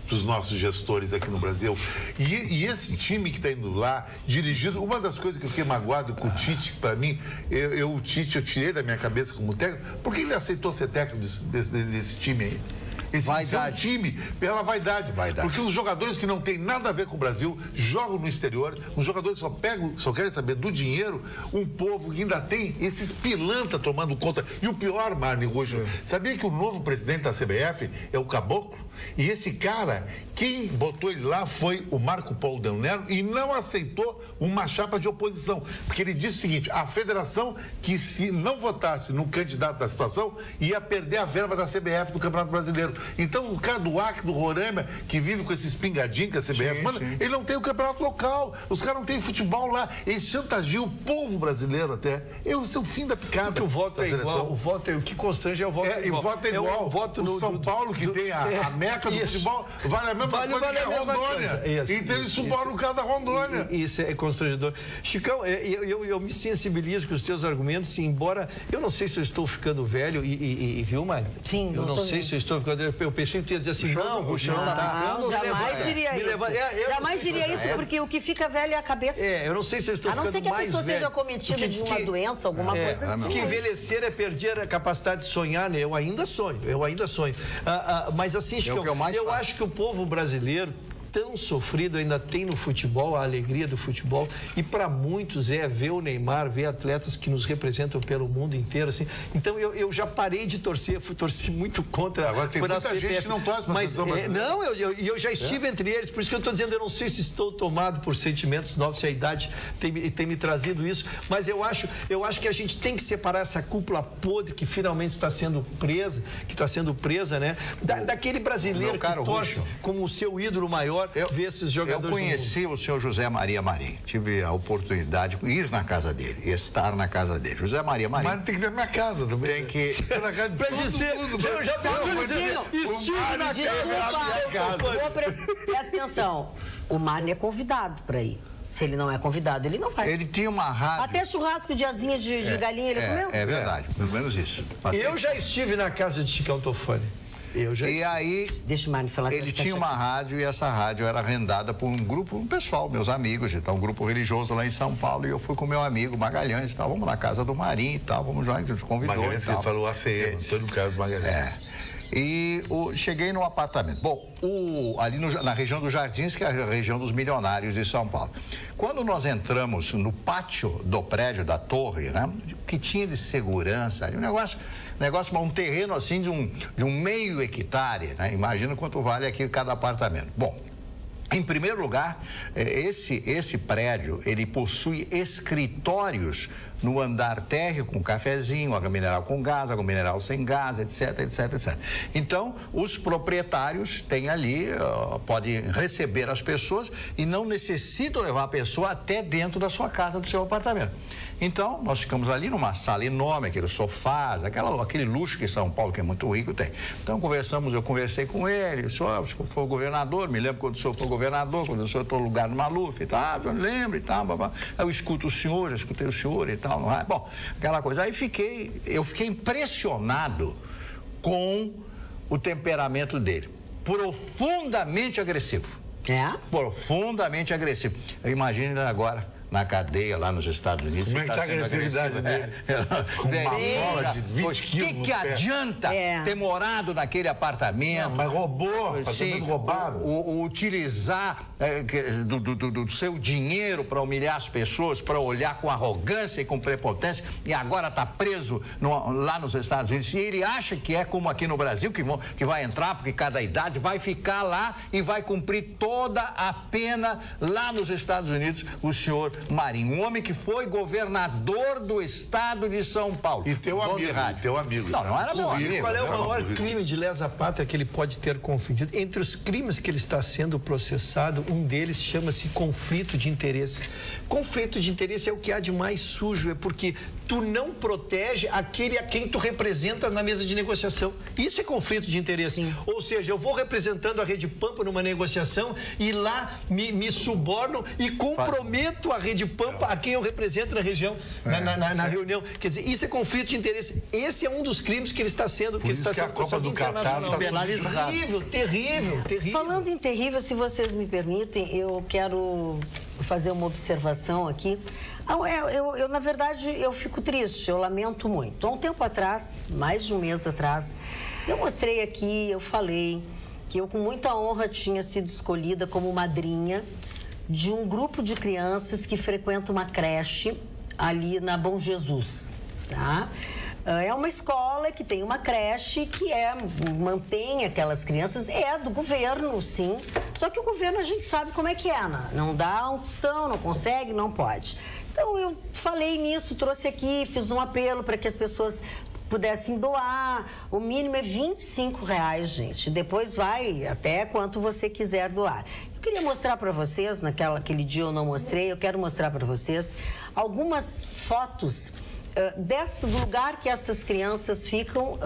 dos nossos gestores aqui no Brasil. E esse time que está indo lá, dirigido, uma das coisas que eu fiquei magoado com o Tite, para mim, o Tite eu tirei da minha cabeça como técnico, por que ele aceitou ser técnico desse time aí? Esse é um time pela vaidade. Porque os jogadores que não tem nada a ver com o Brasil jogam no exterior, os jogadores só querem saber do dinheiro, um povo que ainda tem esses pilantra tomando conta. E o pior, Marne Ruxo, sabia que o novo presidente da CBF é o Caboclo? E esse cara, quem botou ele lá foi o Marco Paulo Del Nero e não aceitou uma chapa de oposição. Porque ele disse o seguinte, a federação que se não votasse no candidato da situação ia perder a verba da CBF do Campeonato Brasileiro. Então o cara do Acre, do Roraima, que vive com esses pingadinhos que a CBF manda, ele não tem o campeonato local. Os caras não têm futebol lá. Eles chantageiam o povo brasileiro até. Esse é o fim da picada. Porque o voto é igual. O voto o que constrange é o voto igual. E o voto é igual. O voto no São Paulo, que tem a meca do futebol, vale a mesma coisa que a Rondônia. Então eles subornam o cara da Rondônia. Isso é constrangedor. Chicão, eu me sensibilizo com os teus argumentos, embora eu não sei se eu estou ficando velho viu, Magda? Sim, eu não sei se eu estou ficando velho. Eu pensei que tu ia dizer assim, não, Ruxo, não tá. Não, jamais diria isso. Jamais diria isso, porque o que fica velho é a cabeça. Eu não sei se eu estou ficando mais velho. A não ser que a pessoa seja cometida de uma doença, alguma coisa assim. Diz que envelhecer é perder a capacidade de sonhar, né? Eu ainda sonho. Mas assim, Chicão, eu acho que o povo brasileiro, tão sofrido, ainda tem no futebol, a alegria do futebol, e para muitos é ver o Neymar, ver atletas que nos representam pelo mundo inteiro, assim. Então eu já parei de torcer, torci muito contra. Agora tem muita gente que não torce para a seleção brasileira. Não, eu já estive entre eles, por isso que eu estou dizendo, eu não sei se estou tomado por sentimentos novos, se a idade tem me trazido isso, mas eu acho que a gente tem que separar essa cúpula podre que finalmente está sendo presa, né? Daquele brasileiro que torce como o seu ídolo maior. Ver esses jogadores. Eu conheci o senhor José Maria Marim. Tive a oportunidade de ir na casa dele, estar na casa dele. José Maria Marim. Mas tem que ir na minha casa também. Tem que. Na casa de todo mundo. Eu já estive na casa. Presta atenção. O Marne é convidado para ir. Se ele não é convidado, ele não vai. Ele tinha uma rádio. Até churrasco de asinha de galinha ele comeu. É verdade, pelo menos isso. Eu já estive na casa de Chicão Tofani. E aí, deixa o Mário falar. Ele tinha uma rádio e essa rádio era arrendada por um pessoal, meus amigos, então, um grupo religioso lá em São Paulo, e eu fui com meu amigo Magalhães e tal, vamos na casa do Marim e tal, vamos lá, a gente convidou. Magalhães, que ele falou ACM, todo caso do Magalhães. E cheguei no apartamento. Bom, ali na região dos Jardins, que é a região dos milionários de São Paulo. Quando nós entramos no pátio do prédio da torre, né, que tinha de segurança, um terreno assim de um meio hectare, né? Imagina quanto vale aqui cada apartamento. Bom, Em primeiro lugar, esse prédio, ele possui escritórios no andar térreo, com cafezinho, água mineral com gás, água mineral sem gás, etc, etc, etc. Então, os proprietários têm ali, podem receber as pessoas e não necessitam levar a pessoa até dentro da sua casa, do seu apartamento. Então, nós ficamos ali numa sala enorme, aqueles sofás, aquele luxo que São Paulo, que é muito rico, tem. Então, eu conversei com ele, o senhor foi governador, me lembro quando o senhor foi governador, quando o senhor entrou no lugar do Maluf e tal, eu lembro e tal, babá. Aí eu escuto o senhor, eu escutei o senhor e tal, não é? Bom, aquela coisa. Aí eu fiquei impressionado com o temperamento dele, profundamente agressivo. É? Profundamente agressivo. Imagine agora na cadeia lá nos Estados Unidos. Como é que está a agressividade dele? Com uma bola de 20 quilos. O que adianta ter morado naquele apartamento? Não, mas roubou, apartamento roubado. Utilizar do seu dinheiro para humilhar as pessoas, para olhar com arrogância e com prepotência, e agora está preso lá nos Estados Unidos. E ele acha que é como aqui no Brasil, que vai entrar, porque cada idade vai ficar lá e vai cumprir toda a pena lá nos Estados Unidos, o senhor Marinho, um homem que foi governador do estado de São Paulo. E teu amigo. Não era meu amigo. Qual é o maior crime de lesa pátria que ele pode ter cometido? Entre os crimes que ele está sendo processado, um deles chama-se conflito de interesse. Conflito de interesse é o que há de mais sujo, é porque tu não protege aquele a quem tu representa na mesa de negociação. Isso é conflito de interesse. Sim. Ou seja, eu vou representando a Rede Pampa numa negociação e lá me suborno e comprometo a Rede Pampa, a quem eu represento na região, na reunião. Quer dizer, isso é conflito de interesse. Esse é um dos crimes que ele está sendo, a Copa do Catar está penalizado. Terrível. Falando em terrível, se vocês me permitem, eu quero fazer uma observação aqui. Na verdade, eu fico triste, eu lamento muito. Há um tempo atrás, mais de um mês atrás, eu mostrei aqui, eu falei que eu com muita honra tinha sido escolhida como madrinha de um grupo de crianças que frequenta uma creche ali na Bom Jesus, tá? É uma escola que tem uma creche que mantém aquelas crianças, é do governo, sim. Só que o governo a gente sabe como é que é, né? Não dá um tostão, não consegue, não pode. Então eu falei nisso, trouxe aqui, fiz um apelo para que as pessoas pudessem doar. O mínimo é R$25, gente. Depois vai até quanto você quiser doar. Eu queria mostrar para vocês, aquele dia eu não mostrei, eu quero mostrar para vocês algumas fotos do lugar que estas crianças ficam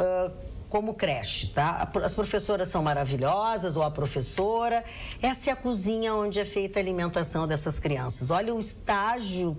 como creche, tá? As professoras são maravilhosas, ou a professora. Essa é a cozinha onde é feita a alimentação dessas crianças. Olha o estágio,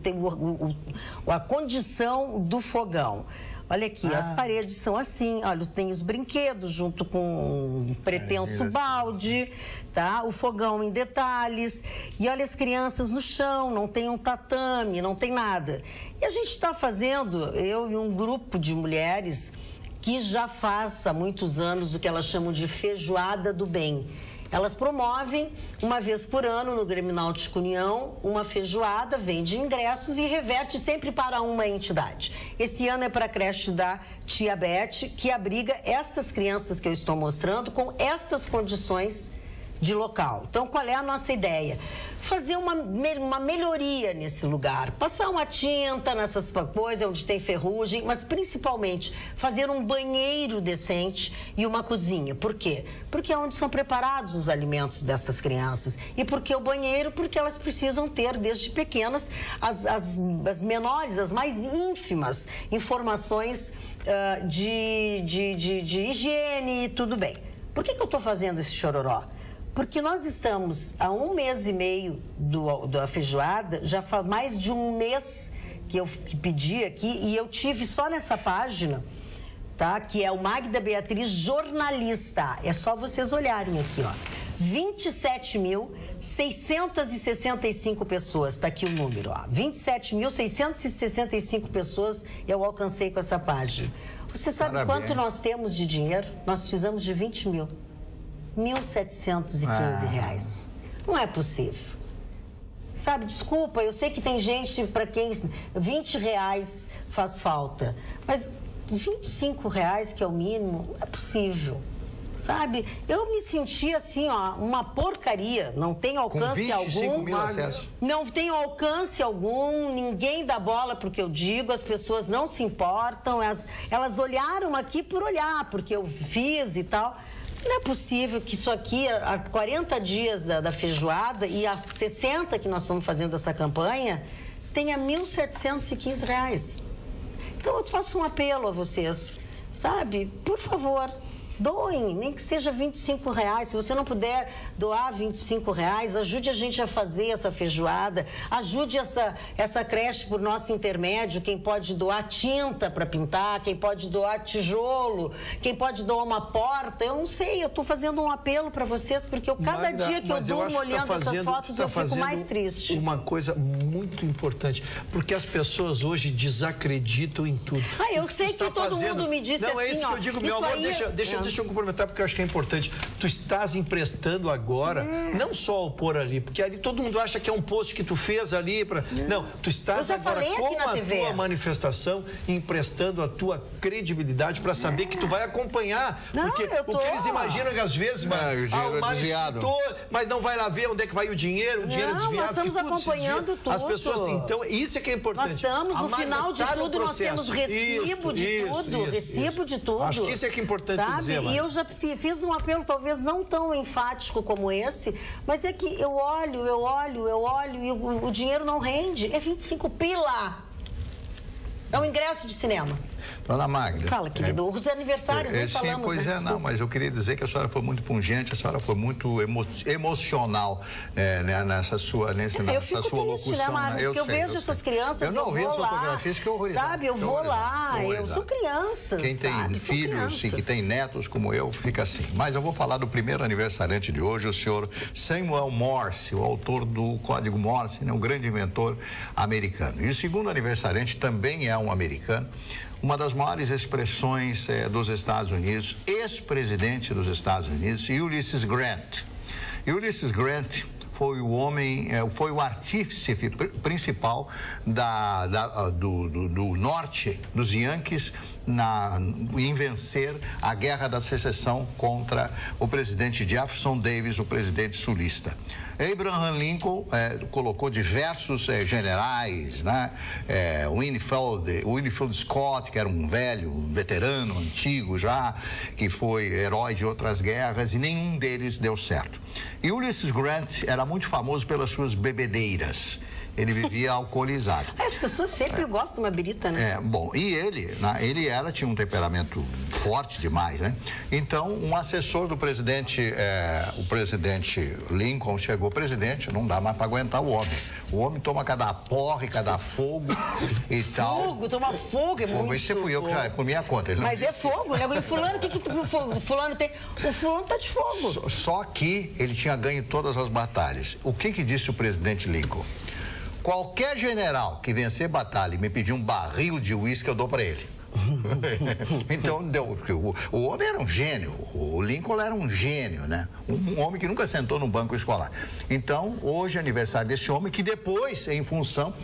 a condição do fogão. Olha aqui, as paredes são assim, olha, tem os brinquedos junto com um pretenso balde, tá? O fogão em detalhes. E olha as crianças no chão, não tem um tatame, não tem nada. E a gente está fazendo, eu e um grupo de mulheres que já faz há muitos anos o que elas chamam de feijoada do bem. Elas promovem, uma vez por ano, no Grêmio Náutico União, uma feijoada, vende ingressos e reverte sempre para uma entidade. Esse ano é para a creche da Tia Beth, que abriga estas crianças que eu estou mostrando com estas condições de local. Então, qual é a nossa ideia? Fazer uma melhoria nesse lugar, passar uma tinta nessas coisas onde tem ferrugem, mas principalmente fazer um banheiro decente e uma cozinha. Por quê? Porque é onde são preparados os alimentos destas crianças. E por que o banheiro? Porque elas precisam ter, desde pequenas, as menores, as mais ínfimas informações de higiene e tudo bem. Por que eu estou fazendo esse chororó? Porque nós estamos há 1 mês e meio da feijoada, já faz mais de 1 mês que pedi aqui, e eu tive só nessa página, tá? Que é o Magda Beatriz Jornalista. É só vocês olharem aqui, ó. 27.665 pessoas, tá aqui o número, ó. 27.665 pessoas eu alcancei com essa página. Você sabe quanto nós temos de dinheiro? Nós precisamos de 20 mil. R$1.715. Não é possível. Sabe, desculpa, eu sei que tem gente para quem R$20 faz falta, mas R$25, que é o mínimo, não é possível. sabe? Eu me senti assim, ó, uma porcaria. Não tem alcance algum. Mil acessos. Não tem alcance algum, ninguém dá bola porque eu digo, as pessoas não se importam, elas olharam aqui por olhar, porque eu fiz e tal. Não é possível que isso aqui, há 40 dias da feijoada e há 60 que nós estamos fazendo essa campanha, tenha R$ 1.715. Então eu faço um apelo a vocês, sabe? Por favor, doem, nem que seja R$ 25. Se você não puder doar R$ 25, ajude a gente a fazer essa feijoada, ajude essa creche por nosso intermédio, quem pode doar tinta para pintar, quem pode doar tijolo, quem pode doar uma porta, eu não sei, eu estou fazendo um apelo para vocês, porque cada dia que eu durmo olhando essas fotos, eu fico mais triste. Uma coisa muito importante, porque as pessoas hoje desacreditam em tudo. Eu sei que todo mundo me disse assim, não, é isso que eu digo, meu amor, deixa eu complementar, porque eu acho que é importante. Tu estás emprestando agora, não só ao pôr ali, porque ali todo mundo acha que é um post que tu fez ali para. Não, tu estás agora com a tua manifestação emprestando a tua credibilidade para saber que tu vai acompanhar. Porque o que eles imaginam é que às vezes, o Mário citou, mas não vai lá ver onde é que vai o dinheiro é desviado. Nós estamos acompanhando tudo. As pessoas, então, isso é que é importante. Nós estamos, no final de tudo, nós temos recibo de tudo, recibo de tudo. Acho que isso é que é importante dizer. E eu já fiz um apelo, talvez não tão enfático como esse, mas é que eu olho e o dinheiro não rende. É 25 pila. É um ingresso de cinema. Dona Magda. Fala, querido, os aniversários, nem falamos. Sim, pois é, não, mas eu queria dizer que a senhora foi muito pungente, a senhora foi muito emocional nessa sua locução. Porque eu vejo essas crianças, eu vi as vou lá, fotografias que horrorizam. Sabe, eu vou lá, eu sou criança. Quem tem filhos e que tem netos como eu, fica assim. Mas eu vou falar do primeiro aniversariante de hoje, o senhor Samuel Morse, o autor do Código Morse, o grande inventor americano. E o segundo aniversariante também é um americano, uma das maiores expressões dos Estados Unidos, ex-presidente dos Estados Unidos, Ulysses Grant. Ulysses Grant foi o homem, foi o artífice principal do norte, dos Yankees, em vencer a Guerra da Secessão contra o presidente Jefferson Davis, o presidente sulista. Abraham Lincoln colocou diversos generais, né? Winfield Scott, que era um veterano, antigo já, que foi herói de outras guerras, e nenhum deles deu certo. E Ulysses Grant era muito famoso pelas suas bebedeiras. Ele vivia alcoolizado. As pessoas sempre gostam de uma birita, né? Bom, e ele tinha um temperamento forte demais, né? Então, um assessor do presidente, o presidente Lincoln chegou, presidente, não dá mais para aguentar o homem. O homem toma cada porra e cada fogo e tal. Fogo, toma fogo, é muito. Esse fui eu que já é por minha conta. Mas é fogo, né? E fulano, o fulano tem? O fulano tá de fogo. Só que ele tinha ganho todas as batalhas. O que disse o presidente Lincoln? Qualquer general que vencer batalha e me pedir um barril de uísque, eu dou para ele. Então, o homem era um gênio, o Lincoln era um gênio, né? Um homem que nunca sentou no banco escolar. Então, hoje é aniversário desse homem que depois, em função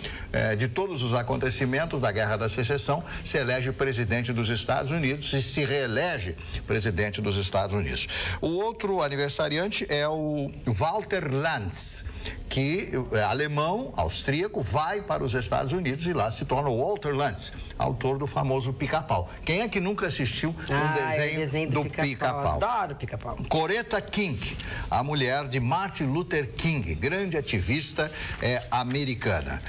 de todos os acontecimentos da Guerra da Secessão, se elege presidente dos Estados Unidos e se reelege presidente dos Estados Unidos. O outro aniversariante é o Walter Lantz, que é alemão, austríaco, vai para os Estados Unidos e lá se torna o Walter Lantz, autor do famoso Pica-Pau. Quem é que nunca assistiu um desenho do Pica-Pau? Adoro Pica-Pau. Coretta King, a mulher de Martin Luther King, grande ativista americana.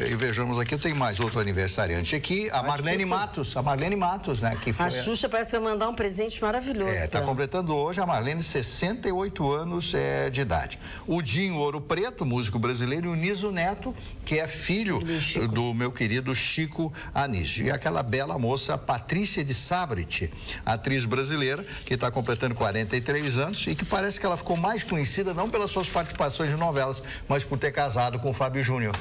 E vejamos aqui, eu tenho mais outro aniversariante aqui, a Marlene Matos. A Marlene Matos, né? Que foi a Xuxa parece que vai mandar um presente maravilhoso. Está completando hoje a Marlene 68 anos de idade. O Dinho Ouro Preto, músico brasileiro, e o Niso Neto, que é filho do meu querido Chico Anísio. E aquela bela moça Patrícia de Sabrit, atriz brasileira, que está completando 43 anos e que parece que ela ficou mais conhecida não pelas suas participações de novelas, mas por ter casado com o Fábio Júnior.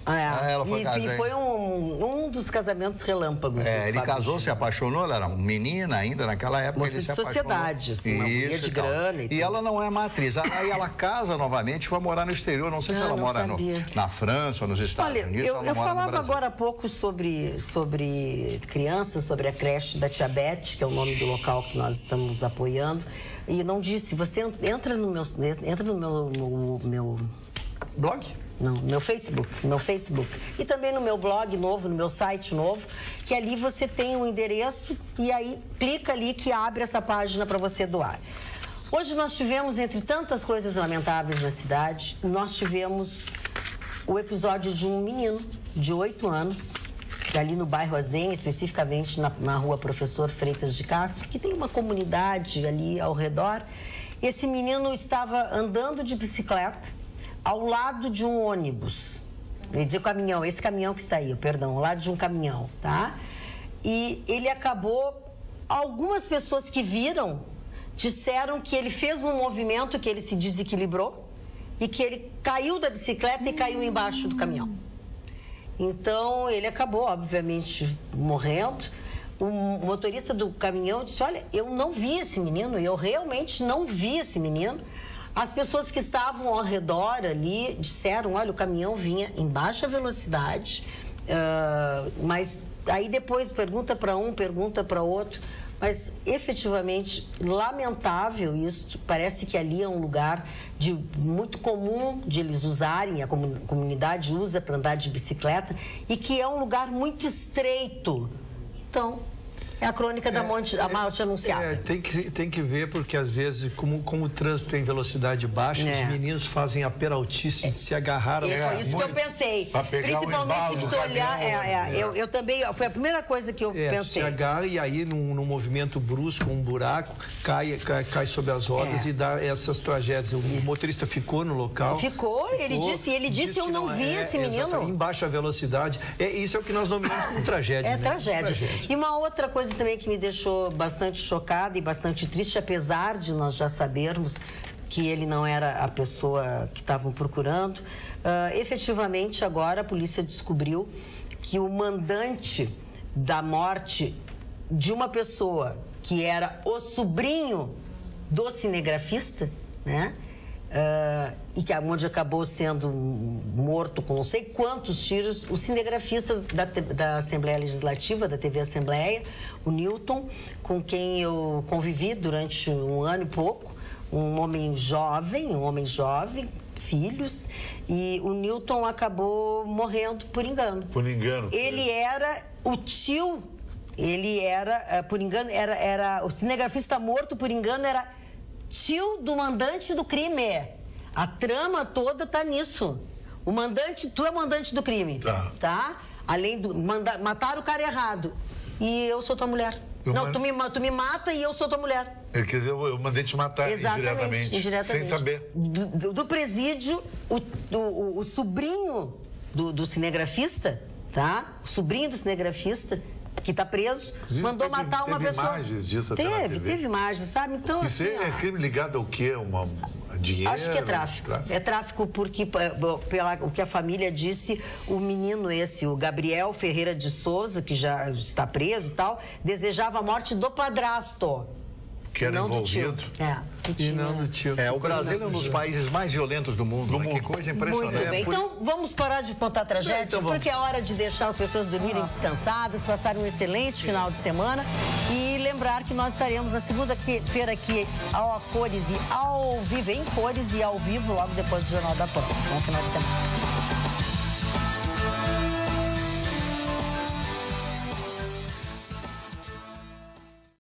Ela foi casada. E foi um dos casamentos relâmpagos. Ele casou, se apaixonou, ela era uma menina ainda naquela época. Moça ele de se apaixonou. sociedade, assim, uma mulher de grana. E ela não é uma atriz. Aí ela casa novamente e vai morar no exterior. Não sei se ela mora na França ou nos Estados Unidos. Eu falava agora há pouco sobre crianças, sobre a creche da Tia Beth, que é o nome do local que nós estamos apoiando. E não disse, você entra no meu blog? Não, no meu Facebook. E também no meu blog novo, no meu site novo, que ali você tem um endereço e aí clica ali que abre essa página para você doar. Hoje nós tivemos, entre tantas coisas lamentáveis na cidade, nós tivemos o episódio de um menino de 8 anos, ali no bairro Azenha, especificamente na rua Professor Freitas de Castro, que tem uma comunidade ali ao redor. Esse menino estava andando de bicicleta ao lado de um ônibus, de um caminhão, esse caminhão que está aí, perdão, ao lado de um caminhão, tá? E ele acabou, algumas pessoas que viram, disseram que ele fez um movimento, que ele se desequilibrou e que ele caiu da bicicleta e caiu embaixo do caminhão. Então, ele acabou, obviamente, morrendo. O motorista do caminhão disse, olha, eu não vi esse menino, eu realmente não vi esse menino. As pessoas que estavam ao redor ali disseram, olha, o caminhão vinha em baixa velocidade, mas aí depois pergunta para um, pergunta para outro, mas efetivamente lamentável isso. Parece que ali é um lugar muito comum de eles usarem, a comunidade usa para andar de bicicleta, e que é um lugar muito estreito. Então, é a crônica da morte anunciada. Tem que ver, porque às vezes, como o trânsito tem velocidade baixa, os meninos fazem a peraltice de se agarrar. Foi isso que eu pensei. Principalmente se olhar. Eu também, foi a primeira coisa que eu pensei. Se agarra e aí, num movimento brusco, um buraco, cai sobre as rodas e dá essas tragédias. O motorista ficou no local. Ele disse eu não vi esse menino. Em baixa velocidade. Isso é o que nós nomeamos como tragédia. Tragédia. E uma outra coisa também que me deixou bastante chocada e bastante triste, apesar de nós já sabermos que ele não era a pessoa que estavam procurando, efetivamente agora a polícia descobriu que o mandante da morte de uma pessoa que era o sobrinho do cinegrafista, né? E que onde acabou sendo morto com não sei quantos tiros, o cinegrafista da Assembleia Legislativa, da TV Assembleia, o Newton, com quem eu convivi durante 1 ano e pouco, um homem jovem, filhos, e o Newton acabou morrendo por engano. Por engano. Ele era o tio, por engano, era o cinegrafista morto por engano, era tio do mandante do crime. A trama toda tá nisso. Tu é o mandante do crime, tá? Além do mataram o cara errado. E eu sou tua mulher. Tu me mata e eu sou tua mulher. Quer dizer, eu mandei te matar indiretamente. Sem saber. Do presídio, o sobrinho do cinegrafista, tá? O sobrinho do cinegrafista, que está preso, mandou matar uma pessoa. Teve imagens disso até na TV. Teve imagens, sabe? Então, isso assim, é crime ligado ao quê? Dinheiro? Acho que é tráfico. É tráfico porque, o que a família disse, o menino o Gabriel Ferreira de Souza, que já está preso e tal, desejava a morte do padrasto. Que era envolvido. E não do tio. O Brasil é um dos países mais violentos do mundo. Que coisa impressionante. Muito bem. Então, vamos parar de contar tragédia, porque é hora de deixar as pessoas dormirem descansadas, passarem um excelente final de semana e lembrar que nós estaremos na segunda-feira aqui ao cores e ao vivo, em cores e ao vivo, logo depois do Jornal da Pan. Bom final de semana.